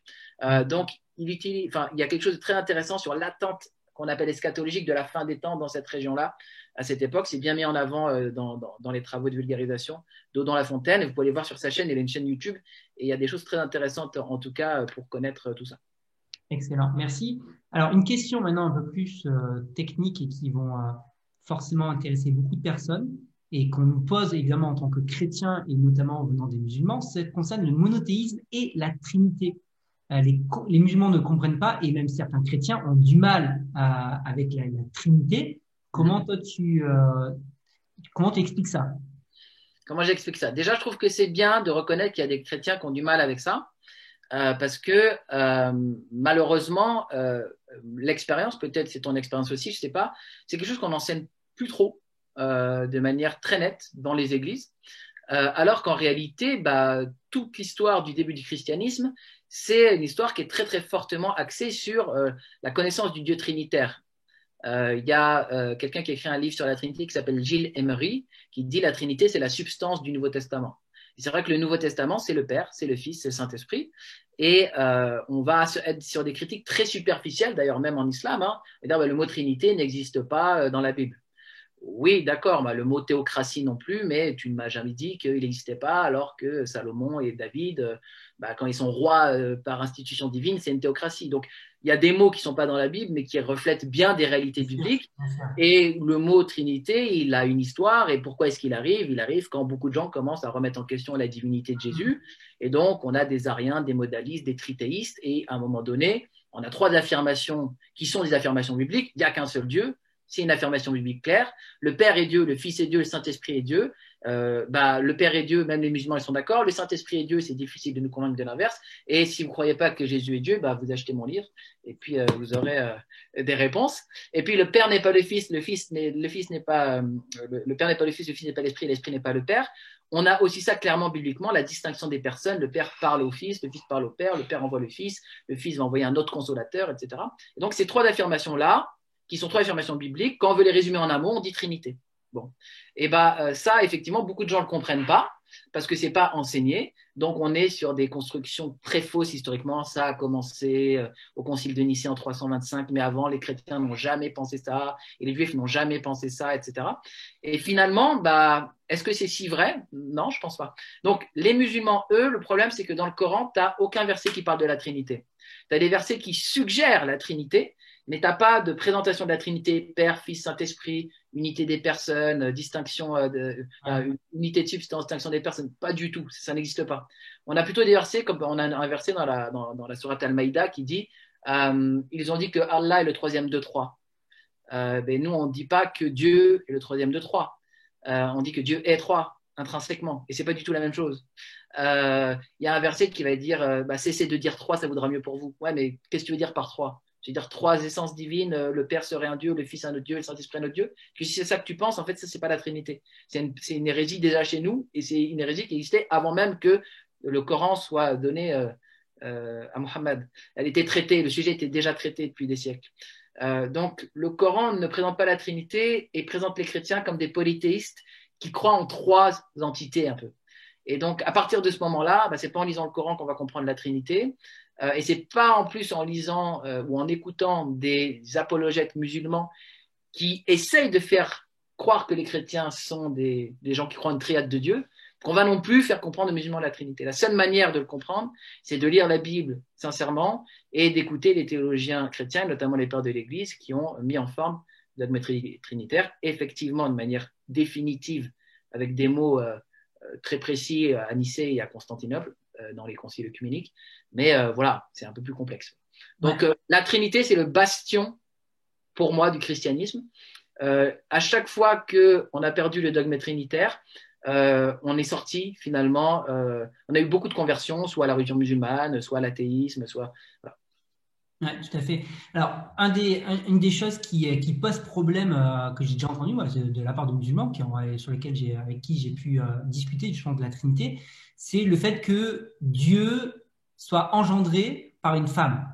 S1: Donc, il y a quelque chose de très intéressant sur l'attente qu'on appelle eschatologique de la fin des temps dans cette région-là. À cette époque, c'est bien mis en avant dans les travaux de vulgarisation d'Odon Lafontaine. Vous pouvez aller voir sur sa chaîne, il a une chaîne YouTube, et il y a des choses très intéressantes en tout cas pour connaître tout ça.
S2: Excellent, merci. Alors, une question maintenant un peu plus technique et qui vont forcément intéresser beaucoup de personnes et qu'on nous pose évidemment en tant que chrétiens et notamment venant des musulmans, ça concerne le monothéisme et la Trinité. Les musulmans ne comprennent pas et même certains chrétiens ont du mal avec la Trinité. Comment toi comment tu expliques ça?
S1: Comment j'explique ça? Déjà, je trouve que c'est bien de reconnaître qu'il y a des chrétiens qui ont du mal avec ça, parce que malheureusement, l'expérience, peut-être c'est ton expérience aussi, je sais pas, c'est quelque chose qu'on n'enseigne plus trop de manière très nette dans les églises, alors qu'en réalité, bah, toute l'histoire du début du christianisme, c'est une histoire qui est très très fortement axée sur la connaissance du Dieu trinitaire. Il y a quelqu'un qui a écrit un livre sur la Trinité qui s'appelle Gilles Emery, qui dit la Trinité, c'est la substance du Nouveau Testament. Et c'est vrai que le Nouveau Testament, c'est le Père, c'est le Fils, c'est le Saint-Esprit. Et on va être sur des critiques très superficielles, d'ailleurs même en islam. Hein, et dire, bah, le mot Trinité n'existe pas dans la Bible. Oui, d'accord, bah, le mot théocratie non plus, mais tu ne m'as jamais dit qu'il n'existait pas, alors que Salomon et David, bah, quand ils sont rois par institution divine, c'est une théocratie. Donc, il y a des mots qui ne sont pas dans la Bible, mais qui reflètent bien des réalités
S2: Bien sûr,
S1: bibliques.
S2: bien sûr.
S1: Et le mot Trinité, il a une histoire. Et pourquoi est-ce qu'il arrive? Il arrive quand beaucoup de gens commencent à remettre en question la divinité de Jésus. Et donc, on a des ariens, des modalistes, des trithéistes. Et à un moment donné, on a trois affirmations qui sont des affirmations bibliques. Il n'y a qu'un seul Dieu. C'est une affirmation biblique claire. Le Père est Dieu, le Fils est Dieu, le Saint-Esprit est Dieu. Bah, le Père est Dieu, même les musulmans ils sont d'accord. Le Saint-Esprit est Dieu, c'est difficile de nous convaincre de l'inverse. Et si vous ne croyez pas que Jésus est Dieu, bah, vous achetez mon livre et puis vous aurez des réponses. Et puis le Père n'est pas le Fils, le Fils n'est pas le Père n'est pas le Fils, le Fils n'est pas l'Esprit, l'Esprit n'est pas le Père. On a aussi ça clairement bibliquement, la distinction des personnes. Le Père parle au Fils, le Fils parle au Père, le Père envoie le Fils va envoyer un autre consolateur, etc. Et donc ces trois affirmations-là, qui sont trois affirmations bibliques. Quand on veut les résumer en un mot, on dit Trinité. Bon. Et bah, ça, effectivement, beaucoup de gens ne le comprennent pas parce que c'est pas enseigné. Donc, on est sur des constructions très fausses historiquement. Ça a commencé au Concile de Nicée en 325, mais avant, les chrétiens n'ont jamais pensé ça et les juifs n'ont jamais pensé ça, etc. Et finalement, bah, est-ce que c'est si vrai? Non, je pense pas. Donc, les musulmans, eux, le problème, c'est que dans le Coran, tu n'as aucun verset qui parle de la Trinité. Tu as des versets qui suggèrent la Trinité, mais tu n'as pas de présentation de la Trinité, Père, Fils, Saint-Esprit, unité des personnes, distinction, unité de substance, distinction des personnes. Pas du tout, ça n'existe pas. On a plutôt des versets, comme on a un verset dans la sourate Al-Maïda qui dit ils ont dit que Allah est le troisième de trois. Ben nous, on ne dit pas que Dieu est le troisième de trois. On dit que Dieu est trois, intrinsèquement. Et ce n'est pas du tout la même chose. Il y a un verset qui va dire cessez de dire trois, ça vaudra mieux pour vous. Ouais, mais qu'est-ce que tu veux dire par trois? C'est-à-dire trois essences divines, le Père serait un Dieu, le Fils un autre Dieu, le Saint-Esprit un autre Dieu. Que si c'est ça que tu penses, en fait, ça, c'est pas la Trinité. C'est une hérésie déjà chez nous, et c'est une hérésie qui existait avant même que le Coran soit donné à Mohammed. Elle était traitée, le sujet était déjà traité depuis des siècles. Donc, le Coran ne présente pas la Trinité et présente les chrétiens comme des polythéistes qui croient en trois entités un peu. Et donc, à partir de ce moment-là, bah, c'est pas en lisant le Coran qu'on va comprendre la Trinité. Et c'est pas en plus en lisant ou en écoutant des apologètes musulmans qui essayent de faire croire que les chrétiens sont des gens qui croient en une triade de Dieu qu'on va non plus faire comprendre aux musulmans la Trinité. La seule manière de le comprendre, c'est de lire la Bible sincèrement et d'écouter les théologiens chrétiens, notamment les pères de l'Église, qui ont mis en forme le dogme trinitaire, effectivement de manière définitive, avec des mots très précis à Nicée et à Constantinople, dans les conciles œcuméniques. Mais voilà, c'est un peu plus complexe. Donc, la Trinité, c'est le bastion, pour moi, du christianisme. À chaque fois qu'on a perdu le dogme trinitaire, on est sorti finalement, on a eu beaucoup de conversions, soit à la religion musulmane, soit à l'athéisme, soit... Voilà.
S2: Ouais, tout à fait. Alors, une des choses qui pose problème, que j'ai déjà entendu moi, de la part de musulmans avec qui j'ai pu discuter justement de la Trinité, c'est le fait que Dieu soit engendré par une femme.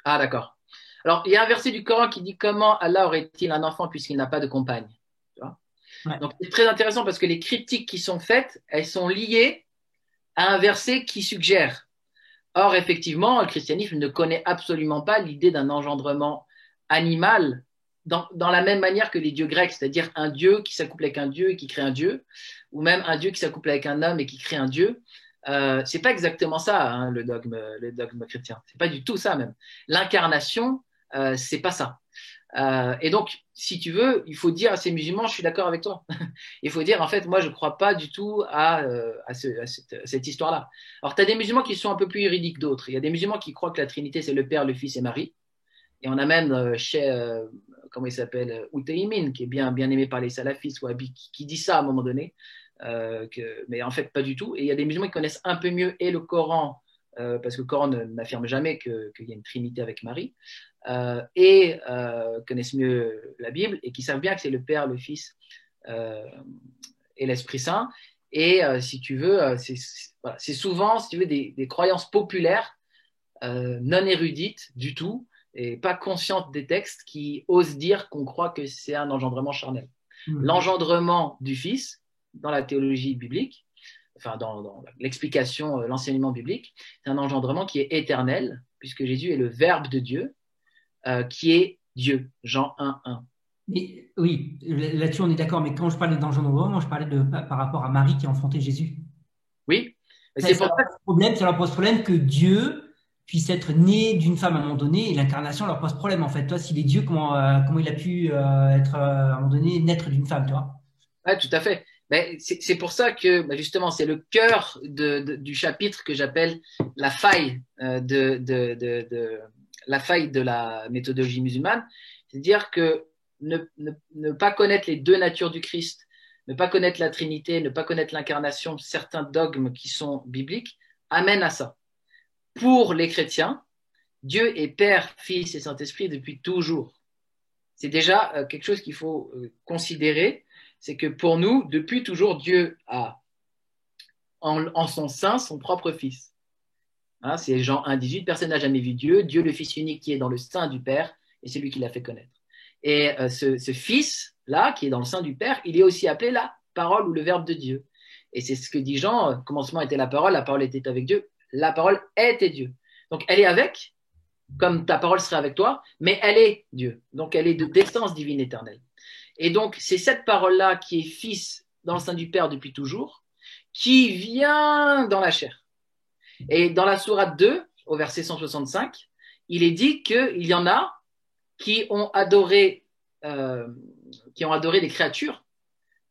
S1: Ah, d'accord. Alors, il y a un verset du Coran qui dit comment Allah aurait-il un enfant puisqu'il n'a pas de compagne. Tu vois?
S2: Ouais.
S1: Donc, c'est très intéressant parce que les critiques qui sont faites, elles sont liées à un verset qui suggère. Or, effectivement, le christianisme ne connaît absolument pas l'idée d'un engendrement animal dans la même manière que les dieux grecs, c'est-à-dire un dieu qui s'accouple avec un dieu et qui crée un dieu, ou même un dieu qui s'accouple avec un homme et qui crée un dieu. C'est pas exactement ça, hein, le dogme chrétien. C'est pas du tout ça même. L'incarnation, c'est pas ça. Et donc, si tu veux, il faut dire à ces musulmans, je suis d'accord avec toi. Il faut dire, en fait, moi, je ne crois pas du tout à cette histoire-là. Alors, tu as des musulmans qui sont un peu plus juridiques d'autres. Il y a des musulmans qui croient que la Trinité, c'est le Père, le Fils et Marie. Et on a même comment il s'appelle, Utaymin, qui est bien aimé par les salafistes, qui dit ça à un moment donné. mais en fait pas du tout. Et il y a des musulmans qui connaissent un peu mieux et le Coran, parce que le Coran n'affirme jamais qu'il y a une trinité avec Marie, et connaissent mieux la Bible et qui savent bien que c'est le Père, le Fils et l'Esprit Saint. Et si tu veux, voilà, c'est souvent, si tu veux, des croyances populaires, non érudites du tout, et pas conscientes des textes, qui osent dire qu'on croit que c'est un engendrement charnel. L'engendrement du Fils, dans la théologie biblique, enfin dans l'explication, l'enseignement biblique, c'est un engendrement qui est éternel, puisque Jésus est le Verbe de Dieu, qui est Dieu, Jean 1:1.
S2: Mais, oui, là-dessus on est d'accord, mais quand je parlais d'engendrement, moi je parlais par rapport à Marie qui a enfanté Jésus.
S1: Oui,
S2: c'est pour ça. Ça leur pose problème que Dieu puisse être né d'une femme à un moment donné, et l'incarnation leur pose problème en fait. Toi, s'il est Dieu, comment il a pu être à un moment donné naître d'une femme, toi?
S1: Ouais, tout à fait. Mais c'est pour ça que justement, c'est le cœur du chapitre que j'appelle la faille la faille de la méthodologie musulmane. C'est-à-dire que ne pas connaître les deux natures du Christ, ne pas connaître la Trinité, ne pas connaître l'incarnation, certains dogmes qui sont bibliques, amènent à ça. Pour les chrétiens, Dieu est Père, Fils et Saint-Esprit depuis toujours. C'est déjà quelque chose qu'il faut considérer, c'est que pour nous, depuis toujours, Dieu a en son sein son propre Fils. Hein, c'est Jean 1:18, personne n'a jamais vu Dieu, Dieu le Fils unique qui est dans le sein du Père, et c'est lui qui l'a fait connaître. Et ce Fils-là, qui est dans le sein du Père, il est aussi appelé la parole ou le Verbe de Dieu. Et c'est ce que dit Jean, au commencement était la parole était avec Dieu, la parole était Dieu. Donc elle est avec, comme ta parole serait avec toi, mais elle est Dieu. Donc elle est de d'essence divine éternelle. Et donc c'est cette parole-là qui est Fils dans le sein du Père depuis toujours, qui vient dans la chair. Et dans la sourate 2, au verset 165, il est dit qu'il y en a qui ont adoré des créatures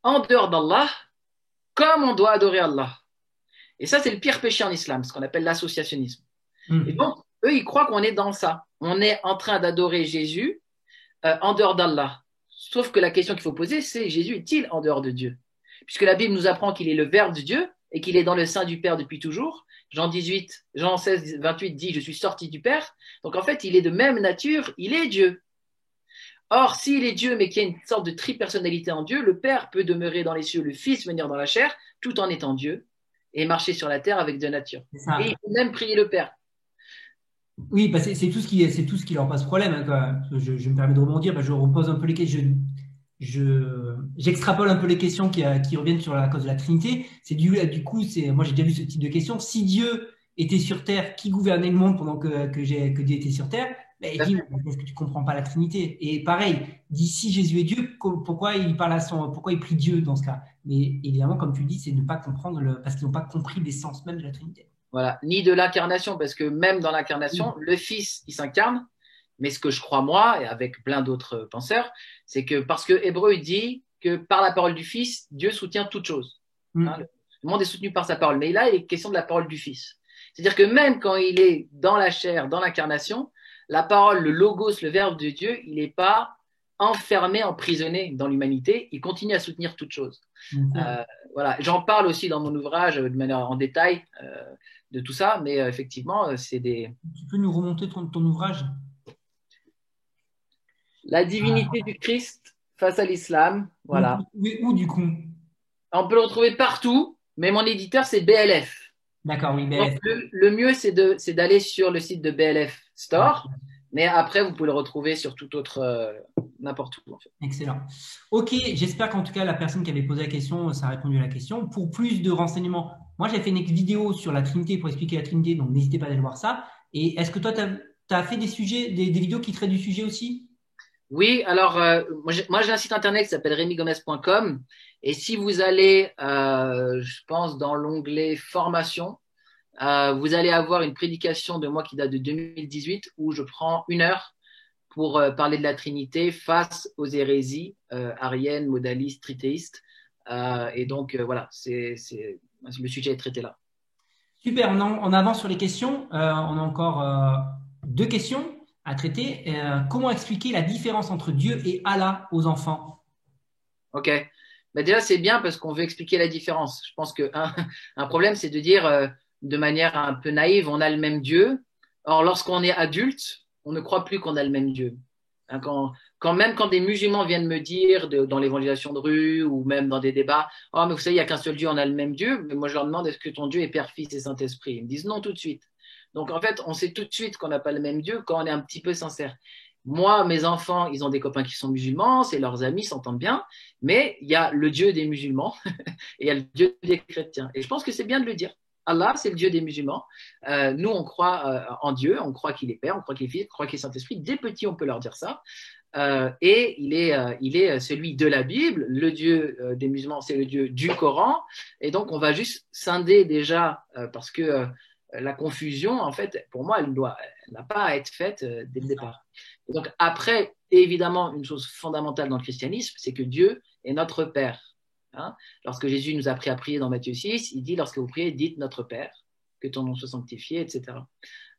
S1: en dehors d'Allah, comme on doit adorer Allah. Et ça, c'est le pire péché en islam, ce qu'on appelle l'associationnisme. Et donc, eux, ils croient qu'on est dans ça. On est en train d'adorer Jésus en dehors d'Allah. Sauf que la question qu'il faut poser, c'est Jésus est-il en dehors de Dieu? Puisque la Bible nous apprend qu'il est le Verbe de Dieu et qu'il est dans le sein du Père depuis toujours. Jean 16, 28 dit « Je suis sorti du Père ». Donc en fait, il est de même nature, il est Dieu. Or, s'il est Dieu, mais qu'il y a une sorte de tripersonnalité en Dieu, le Père peut demeurer dans les cieux, le Fils venir dans la chair, tout en étant Dieu, et marcher sur la terre avec deux natures. Et il peut même prier le Père.
S2: Oui, bah c'est tout ce qui leur pose problème. Hein, je me permets de rebondir, je repose un peu les questions. J'extrapole un peu les questions qui reviennent sur la cause de la Trinité. Du coup, moi j'ai déjà vu ce type de questions. Si Dieu était sur terre, qui gouvernait le monde pendant que Dieu était sur terre? Il dit, est-ce que tu comprends pas la Trinité? Et pareil, dit si Jésus est Dieu, pourquoi il prie Dieu dans ce cas? Mais évidemment, comme tu dis, c'est ne pas comprendre parce qu'ils n'ont pas compris l'essence même de la Trinité.
S1: Voilà, ni de l'incarnation, parce que même dans l'incarnation, le Fils, il s'incarne. Mais ce que je crois moi, et avec plein d'autres penseurs, c'est que parce que Hébreu dit que par la parole du Fils, Dieu soutient toute chose. Hein, le monde est soutenu par sa parole. Mais là, il est question de la parole du Fils. C'est-à-dire que même quand il est dans la chair, dans l'incarnation, la parole, le logos, le Verbe de Dieu, il n'est pas enfermé, emprisonné dans l'humanité. Il continue à soutenir toute chose. Voilà. J'en parle aussi dans mon ouvrage de manière en détail de tout ça, mais effectivement, c'est des...
S2: Tu peux nous remonter ton ouvrage?
S1: La divinité du Christ face à l'islam, voilà.
S2: Où du coup?
S1: On peut le retrouver partout, mais mon éditeur, c'est BLF.
S2: D'accord, oui, BLF.
S1: Donc, le mieux, c'est d'aller sur le site de BLF Store, mais après, vous pouvez le retrouver sur tout autre, n'importe où. En fait.
S2: Excellent. Ok, j'espère qu'en tout cas, la personne qui avait posé la question, ça a répondu à la question. Pour plus de renseignements, moi, j'ai fait une vidéo sur la Trinité pour expliquer la Trinité, donc n'hésitez pas à aller voir ça. Et est-ce que toi, tu as fait des vidéos qui traitent du sujet aussi?
S1: Oui, alors moi j'ai un site internet qui s'appelle remigomez.com et si vous allez, je pense, dans l'onglet formation, vous allez avoir une prédication de moi qui date de 2018 où je prends 1 heure pour parler de la Trinité face aux hérésies ariennes, modalistes, tritéistes. Et donc voilà, le sujet est traité là.
S2: Super, on avance sur les questions. On a encore 2 questions à traiter. Comment expliquer la différence entre Dieu et Allah aux enfants?
S1: Ok. Bah déjà, c'est bien parce qu'on veut expliquer la différence. Je pense qu'un un problème, c'est de dire de manière un peu naïve, on a le même Dieu. Or, lorsqu'on est adulte, on ne croit plus qu'on a le même Dieu. Hein, même quand des musulmans viennent me dire dans l'évangélisation de rue ou même dans des débats, oh, mais vous savez, il n'y a qu'un seul Dieu, on a le même Dieu. Mais moi, je leur demande, est-ce que ton Dieu est Père, Fils et Saint-Esprit? Ils me disent non tout de suite. Donc, en fait, on sait tout de suite qu'on n'a pas le même Dieu quand on est un petit peu sincère. Moi, mes enfants, ils ont des copains qui sont musulmans, c'est leurs amis, s'entendent bien, mais il y a le Dieu des musulmans et il y a le Dieu des chrétiens. Et je pense que c'est bien de le dire. Allah, c'est le Dieu des musulmans. Nous, on croit en Dieu, on croit qu'il est Père, on croit qu'il est Fils, on croit qu'il est Saint-Esprit. Dès petits, on peut leur dire ça. Et il est celui de la Bible. Le Dieu des musulmans, c'est le Dieu du Coran. Et donc, on va juste scinder déjà parce que la confusion, en fait, pour moi, elle n'a pas à être faite dès le départ. Et donc, après, évidemment, une chose fondamentale dans le christianisme, c'est que Dieu est notre Père. Hein. Lorsque Jésus nous a appris à prier dans Matthieu 6, il dit, lorsque vous priez, dites notre Père, que ton nom soit sanctifié, etc.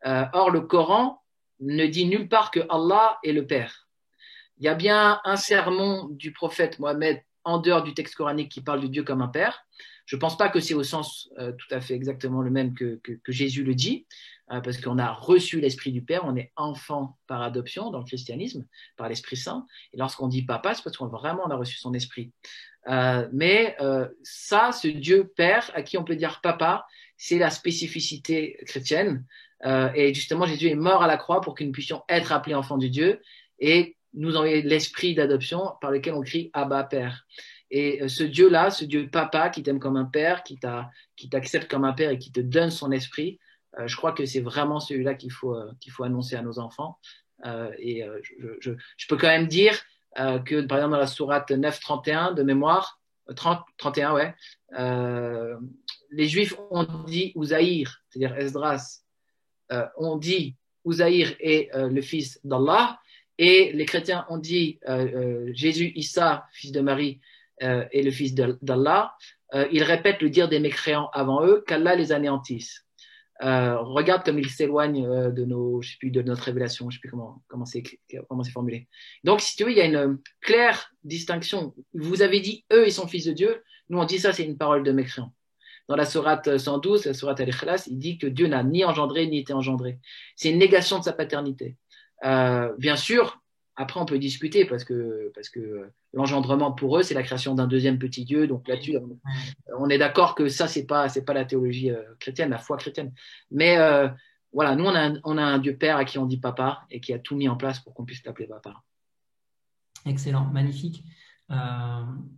S1: Or, le Coran ne dit nulle part que Allah est le Père. Il y a bien un sermon du prophète Mohammed en dehors du texte coranique qui parle de Dieu comme un Père. Je ne pense pas que c'est au sens tout à fait exactement le même que Jésus le dit, parce qu'on a reçu l'Esprit du Père, on est enfant par adoption dans le christianisme, par l'Esprit Saint. Et lorsqu'on dit papa, c'est parce qu'on vraiment on a reçu son Esprit. Mais ça, ce Dieu Père à qui on peut dire papa, c'est la spécificité chrétienne. Et justement, Jésus est mort à la croix pour que nous puissions être appelés enfants de Dieu et nous envoyer l'esprit d'adoption par lequel on crie Abba Père. Et ce Dieu-là, ce Dieu papa qui t'aime comme un père, qui t'accepte comme un père et qui te donne son esprit, je crois que c'est vraiment celui-là qu'il faut annoncer à nos enfants. Je peux quand même dire que, par exemple, dans la sourate 9:31 de mémoire, 31, ouais, les Juifs ont dit Uzaïr, c'est-à-dire Esdras, ont dit Uzaïr est le fils d'Allah, et les chrétiens ont dit Jésus, Issa, fils de Marie, est le fils d'Allah. Ils répètent le dire des mécréants avant eux, qu'Allah les anéantisse. Regarde comme ils s'éloignent de notre révélation, je ne sais plus comment c'est formulé. Donc, si tu veux, il y a une claire distinction. Vous avez dit, eux, ils sont fils de Dieu. Nous, on dit ça, c'est une parole de mécréant. Dans la sourate 112, la sourate Al-Ikhlas, il dit que Dieu n'a ni engendré, ni été engendré. C'est une négation de sa paternité. Bien sûr, après, on peut discuter parce que l'engendrement pour eux, c'est la création d'un deuxième petit Dieu. Donc là-dessus, on est d'accord que ça, c'est pas la théologie chrétienne, la foi chrétienne. Mais voilà, nous, on a un Dieu Père à qui on dit papa et qui a tout mis en place pour qu'on puisse l'appeler papa.
S2: Excellent, magnifique.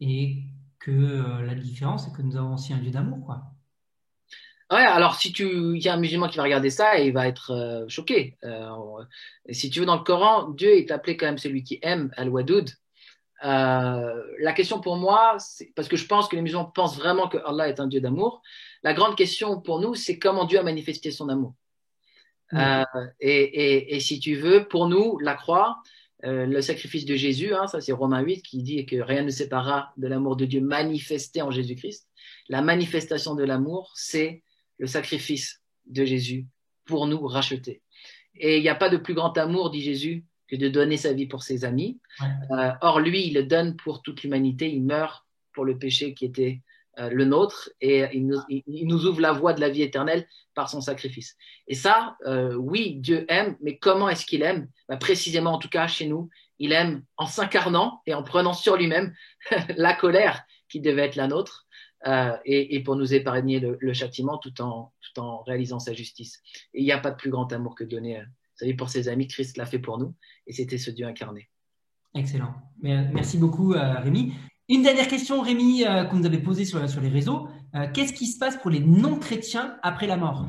S2: Et que la différence, c'est que nous avons aussi un Dieu d'amour, quoi.
S1: Ouais, alors il y a un musulman qui va regarder ça et il va être choqué. Si tu veux, dans le Coran, Dieu est appelé quand même celui qui aime, Al-Wadoud. La question pour moi, c'est parce que je pense que les musulmans pensent vraiment que Allah est un Dieu d'amour. La grande question pour nous, c'est comment Dieu a manifesté son amour. Et si tu veux, pour nous, la croix, le sacrifice de Jésus, hein, ça c'est Romains 8 qui dit que rien ne séparera de l'amour de Dieu manifesté en Jésus-Christ. La manifestation de l'amour, c'est le sacrifice de Jésus pour nous racheter. Et il n'y a pas de plus grand amour, dit Jésus, que de donner sa vie pour ses amis. Or, lui, il le donne pour toute l'humanité. Il meurt pour le péché qui était le nôtre et il nous ouvre la voie de la vie éternelle par son sacrifice. Et ça, oui, Dieu aime, mais comment est-ce qu'il aime? Précisément, en tout cas, chez nous, il aime en s'incarnant et en prenant sur lui-même la colère qui devait être la nôtre. Et pour nous épargner le châtiment tout en réalisant sa justice. Et il n'y a pas de plus grand amour que donner sa vie pour ses amis. Christ l'a fait pour nous et c'était ce Dieu incarné.
S2: Excellent. Merci beaucoup, Rémi. Une dernière question, Rémi, qu'on nous avait posée sur les réseaux. Qu'est-ce qui se passe pour les non-chrétiens après la mort?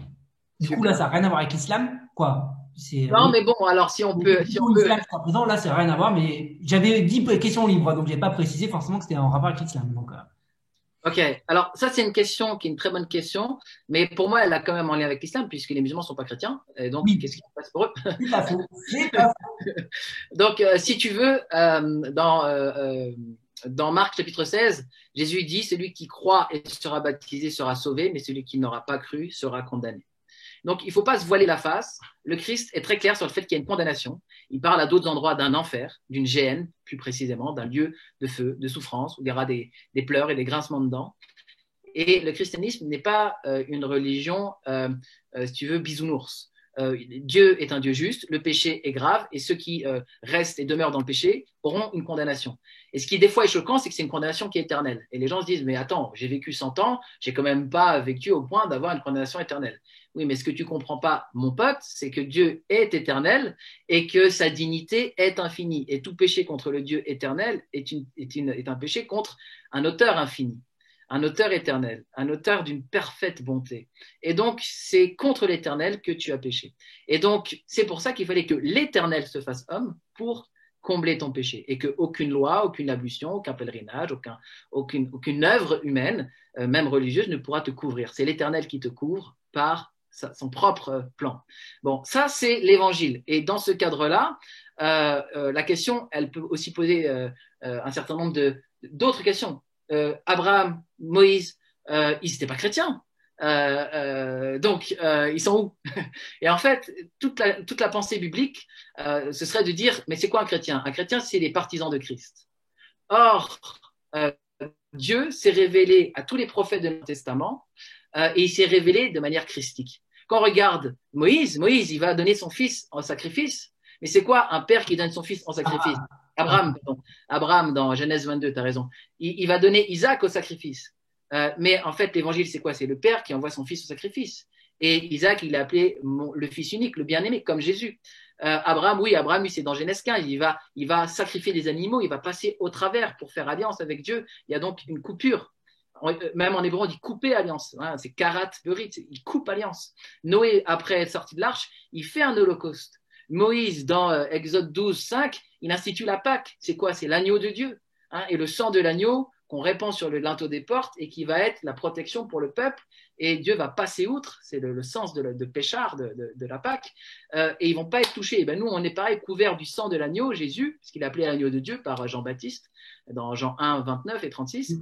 S2: Du coup, là, ça n'a rien à voir avec l'islam, quoi.
S1: Non, mais bon, alors si on peut.
S2: L'islam, présent, là, ça n'a rien à voir, mais j'avais dit question libre, donc je n'ai pas précisé forcément que c'était en rapport avec l'islam. Donc,
S1: Ok, alors ça c'est une question qui est une très bonne question, mais pour moi elle a quand même un lien avec l'islam puisque les musulmans ne sont pas chrétiens, et donc
S2: oui.
S1: Qu'est-ce qui se passe pour eux?
S2: C'est pas faux. C'est pas faux.
S1: Donc si tu veux, dans Marc chapitre 16, Jésus dit celui qui croit et sera baptisé sera sauvé, mais celui qui n'aura pas cru sera condamné. Donc, il ne faut pas se voiler la face. Le Christ est très clair sur le fait qu'il y a une condamnation. Il parle à d'autres endroits d'un enfer, d'une géhenne, plus précisément, d'un lieu de feu, de souffrance, où il y aura des pleurs et des grincements de dents. Et le christianisme n'est pas une religion, si tu veux, bisounours. Dieu est un Dieu juste, le péché est grave, et ceux qui restent et demeurent dans le péché auront une condamnation. Et ce qui des fois est choquant, c'est que c'est une condamnation qui est éternelle. Et les gens se disent, mais attends, j'ai vécu 100 ans, j'ai quand même pas vécu au point d'avoir une condamnation éternelle. Oui, mais ce que tu comprends pas, mon pote, c'est que Dieu est éternel et que sa dignité est infinie. Et tout péché contre le Dieu éternel est un péché contre un auteur infini, un auteur éternel, un auteur d'une parfaite bonté. Et donc, c'est contre l'éternel que tu as péché. Et donc, c'est pour ça qu'il fallait que l'éternel se fasse homme pour combler ton péché. Et qu'aucune loi, aucune ablution, aucun pèlerinage, aucune œuvre humaine, même religieuse, ne pourra te couvrir. C'est l'éternel qui te couvre par son propre plan. Bon, ça, c'est l'évangile. Et dans ce cadre-là, la question, elle peut aussi poser un certain nombre d'autres questions. Abraham, Moïse, ils n'étaient pas chrétiens. Donc, ils sont où? Et en fait, toute la pensée biblique, ce serait de dire, mais c'est quoi un chrétien? Un chrétien, c'est les partisans de Christ. Or, Dieu s'est révélé à tous les prophètes de l'Ancien Testament et il s'est révélé de manière christique. Quand on regarde Moïse, il va donner son fils en sacrifice. Mais c'est quoi un père qui donne son fils en sacrifice? Abraham, dans Genèse 22, tu as raison. Il va donner Isaac au sacrifice. Mais en fait, l'évangile, c'est quoi? C'est le père qui envoie son fils au sacrifice. Et Isaac, il l'a appelé le fils unique, le bien-aimé, comme Jésus. Abraham, lui, c'est dans Genèse 15. Il va sacrifier des animaux, il va passer au travers pour faire alliance avec Dieu. Il y a donc une coupure. Même en hébreu, on dit couper alliance. Hein, c'est karat berit, il coupe alliance. Noé, après être sorti de l'arche, il fait un holocauste. Moïse, dans Exode 12, 5, il institue la Pâque. C'est quoi? C'est l'agneau de Dieu. Hein, et le sang de l'agneau qu'on répand sur le linteau des portes et qui va être la protection pour le peuple. Et Dieu va passer outre, c'est le sens de péchard de la Pâque, et ils vont pas être touchés. Et ben nous, on est pareil, couverts du sang de l'agneau, Jésus, puisqu'il est appelé l'agneau de Dieu par Jean-Baptiste, dans Jean 1, 29 et 36.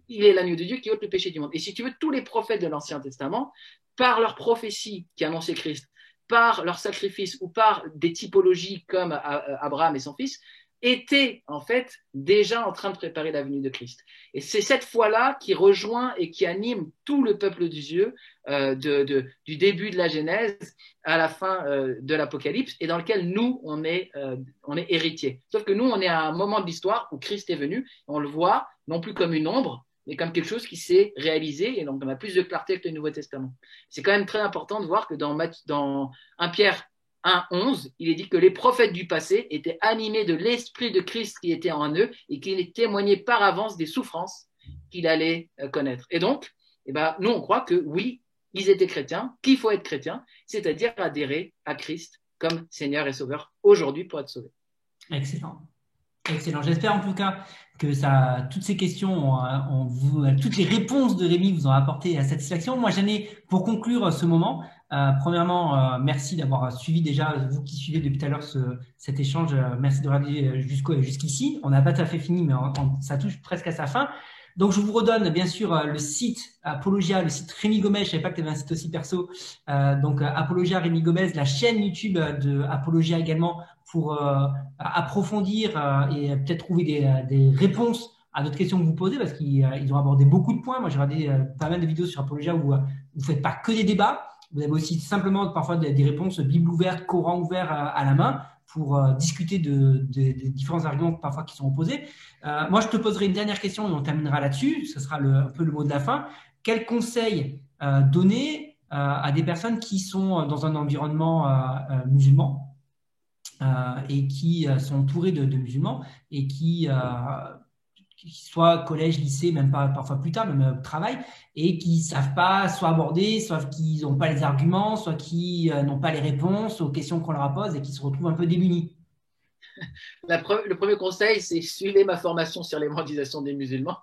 S1: Il est l'agneau de Dieu qui ôte le péché du monde. Et si tu veux, tous les prophètes de l'Ancien Testament, par leur prophétie qui annonçait Christ, par leur sacrifice ou par des typologies comme Abraham et son fils, étaient en fait déjà en train de préparer la venue de Christ. Et c'est cette foi-là qui rejoint et qui anime tout le peuple de Dieu du début de la Genèse à la fin de l'Apocalypse et dans lequel nous, on est héritiers. Sauf que nous, on est à un moment de l'histoire où Christ est venu, on le voit non plus comme une ombre, mais comme quelque chose qui s'est réalisé et donc on a plus de clarté que le Nouveau Testament. C'est quand même très important de voir que dans 1 Pierre 1,11, il est dit que les prophètes du passé étaient animés de l'esprit de Christ qui était en eux et qui témoignait par avance des souffrances qu'il allait connaître. Et donc, nous, on croit que oui, ils étaient chrétiens, qu'il faut être chrétien, c'est-à-dire adhérer à Christ comme Seigneur et Sauveur aujourd'hui pour être sauvé.
S2: Excellent. Excellent. J'espère en tout cas que toutes ces questions, toutes les réponses de Rémi vous ont apporté satisfaction. Moi, j'en ai pour conclure ce moment. Premièrement, merci d'avoir suivi déjà, vous qui suivez depuis tout à l'heure cet échange. Merci de regarder jusqu'ici. On n'a pas tout à fait fini, mais ça touche presque à sa fin. Donc, je vous redonne bien sûr le site Apologia, le site Rémi Gomez. Je savais pas que tu avais un site aussi perso. Donc, Apologia Rémi Gomez, la chaîne YouTube de Apologia également pour approfondir et peut-être trouver des réponses à d'autres questions que vous posez parce qu'ils ont abordé beaucoup de points. Moi, j'ai regardé pas mal de vidéos sur Apologia où vous faites pas que des débats. Vous avez aussi simplement parfois des réponses Bible ouverte, Coran ouvert à la main pour discuter des différents arguments parfois qui sont opposés. Moi, je te poserai une dernière question et on terminera là-dessus. Ce sera un peu le mot de la fin. Quel conseil donner à des personnes qui sont dans un environnement musulman et qui sont entourés de musulmans et qui soit collège, lycée, même pas parfois plus tard, même travail, et qui savent pas soit aborder, soit qu'ils n'ont pas les arguments, soit qui n'ont pas les réponses aux questions qu'on leur pose et qui se retrouvent un peu démunis.
S1: Le premier conseil, c'est suivez ma formation sur l'évangélisation des musulmans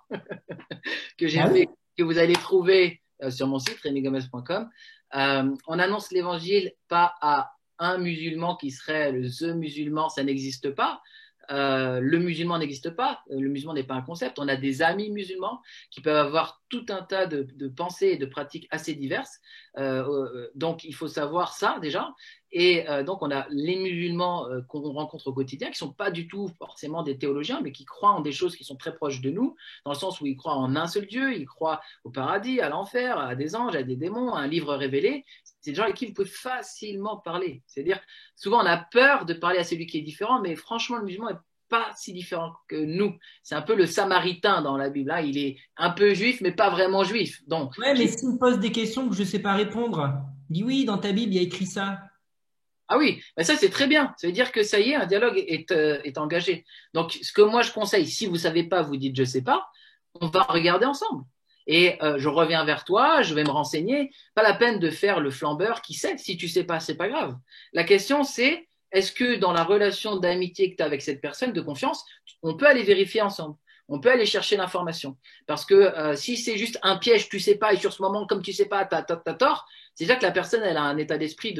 S1: que j'ai fait, que vous allez trouver sur mon site remigomez.com. On annonce l'évangile pas à un musulman qui serait le musulman, ça n'existe pas. le musulman n'existe pas, le musulman n'est pas un concept. On a des amis musulmans qui peuvent avoir tout un tas de pensées et de pratiques assez diverses. Donc, il faut savoir ça déjà. Et donc, on a les musulmans qu'on rencontre au quotidien qui ne sont pas du tout forcément des théologiens, mais qui croient en des choses qui sont très proches de nous, dans le sens où ils croient en un seul Dieu, ils croient au paradis, à l'enfer, à des anges, à des démons, à un livre révélé. C'est des gens avec qui vous pouvez facilement parler. C'est-à-dire, souvent, on a peur de parler à celui qui est différent, mais franchement, le musulman n'est pas si différent que nous. C'est un peu le samaritain dans la Bible. Hein. Il est un peu juif, mais pas vraiment juif. Donc,
S2: Ouais, mais s'il me pose des questions que je ne sais pas répondre, dis oui, dans ta Bible, il y a écrit ça.
S1: ah oui, mais ça c'est très bien. Ça veut dire que ça y est, un dialogue est engagé. Donc, ce que moi je conseille, si vous ne savez pas, vous dites je ne sais pas, on va regarder ensemble. Et je reviens vers toi, je vais me renseigner. Pas la peine de faire le flambeur qui sait. Si tu ne sais pas, c'est pas grave. La question c'est, est-ce que dans la relation d'amitié que tu as avec cette personne, de confiance, on peut aller vérifier ensemble? On peut aller chercher l'information. Parce que si c'est juste un piège, tu ne sais pas, et sur ce moment, comme tu ne sais pas, tu as tort, c'est déjà que la personne, elle a un état d'esprit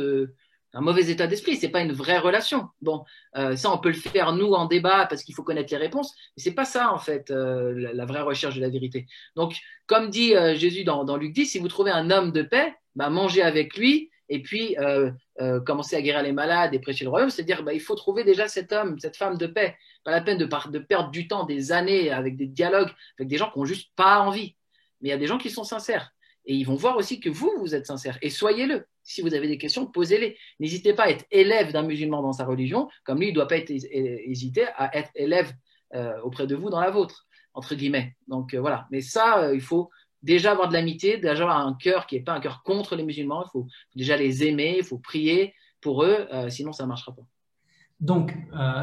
S1: un mauvais état d'esprit, c'est pas une vraie relation. Bon, ça on peut le faire nous en débat parce qu'il faut connaître les réponses, mais c'est pas ça en fait la vraie recherche de la vérité. Donc, comme dit Jésus dans Luc 10, si vous trouvez un homme de paix, bah, mangez avec lui et puis commencez à guérir les malades et prêcher le royaume. C'est-à-dire, bah, il faut trouver déjà cet homme, cette femme de paix. Pas la peine de perdre du temps, des années avec des dialogues avec des gens qui ont juste pas envie. Mais il y a des gens qui sont sincères. Et ils vont voir aussi que vous êtes sincère. Et soyez-le. Si vous avez des questions, posez-les. N'hésitez pas à être élève d'un musulman dans sa religion, comme lui, il ne doit pas hésiter à être élève auprès de vous dans la vôtre, entre guillemets. Donc voilà. Mais ça, il faut déjà avoir de l'amitié, déjà avoir un cœur qui n'est pas un cœur contre les musulmans. Il faut déjà les aimer, il faut prier pour eux, sinon ça ne marchera pas.
S2: Donc,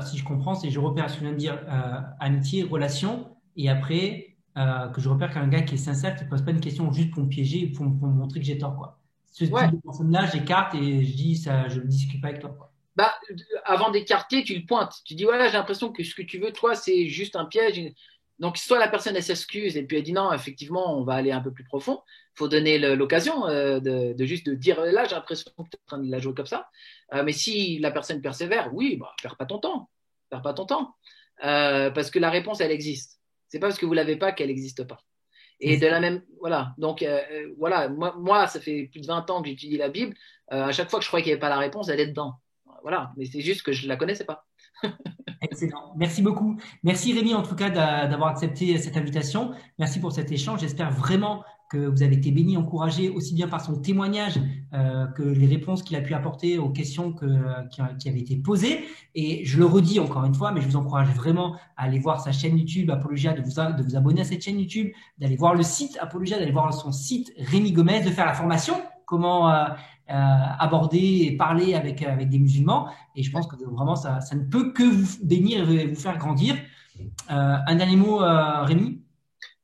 S2: si je comprends, c'est je repère ce que je viens de dire, amitié, relation, et après, que je repère qu'un gars qui est sincère, qui ne pose pas une question juste pour me piéger, pour me montrer que j'ai tort, quoi. Ce
S1: Ouais.
S2: type de personne-là, j'écarte et je dis ça, je ne discute pas avec toi, quoi.
S1: Bah, avant d'écarter, tu le pointes. Tu dis, voilà, j'ai l'impression que ce que tu veux, toi, c'est juste un piège. Donc, soit la personne, elle s'excuse et puis elle dit non, effectivement, on va aller un peu plus profond. Il faut donner l'occasion de juste de dire, là, j'ai l'impression que tu es en train de la jouer comme ça. Mais si la personne persévère, oui, bah, perds pas ton temps. Perds pas ton temps. Parce que la réponse, elle existe. C'est pas parce que vous l'avez pas qu'elle n'existe pas.
S2: C'est
S1: Et de
S2: ça.
S1: la même, voilà. Donc, voilà, moi, ça fait plus de 20 ans que j'étudie la Bible. À chaque fois que je croyais qu'il n'y avait pas la réponse, elle est dedans. Voilà, mais c'est juste que je ne la connaissais pas.
S2: Excellent. Merci beaucoup. Merci Rémi en tout cas d'avoir accepté cette invitation. Merci pour cet échange. J'espère vraiment que vous avez été béni, encouragé aussi bien par son témoignage que les réponses qu'il a pu apporter aux questions qui avaient été posées. Et je le redis encore une fois, mais je vous encourage vraiment à aller voir sa chaîne YouTube Apologia, de vous abonner à cette chaîne YouTube, d'aller voir le site Apologia, d'aller voir son site Rémi Gomez, de faire la formation, comment aborder et parler avec des musulmans. Et je pense que vraiment, ça ne peut que vous bénir et vous faire grandir. Un dernier mot, Rémi?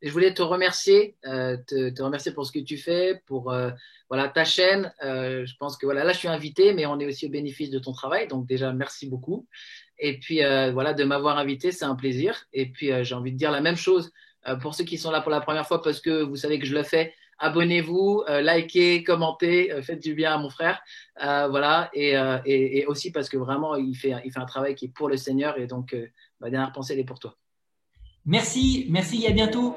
S1: Et je voulais te remercier, te remercier pour ce que tu fais, pour voilà, ta chaîne. Je pense que voilà, là, je suis invité, mais on est aussi au bénéfice de ton travail. Donc déjà, merci beaucoup. Et puis voilà, de m'avoir invité, c'est un plaisir. Et puis j'ai envie de dire la même chose pour ceux qui sont là pour la première fois, parce que vous savez que je le fais. Abonnez-vous, likez, commentez, faites du bien à mon frère, voilà, et aussi parce que vraiment il fait un travail qui est pour le Seigneur, et donc ma dernière pensée elle est pour toi.
S2: Merci, merci et à bientôt.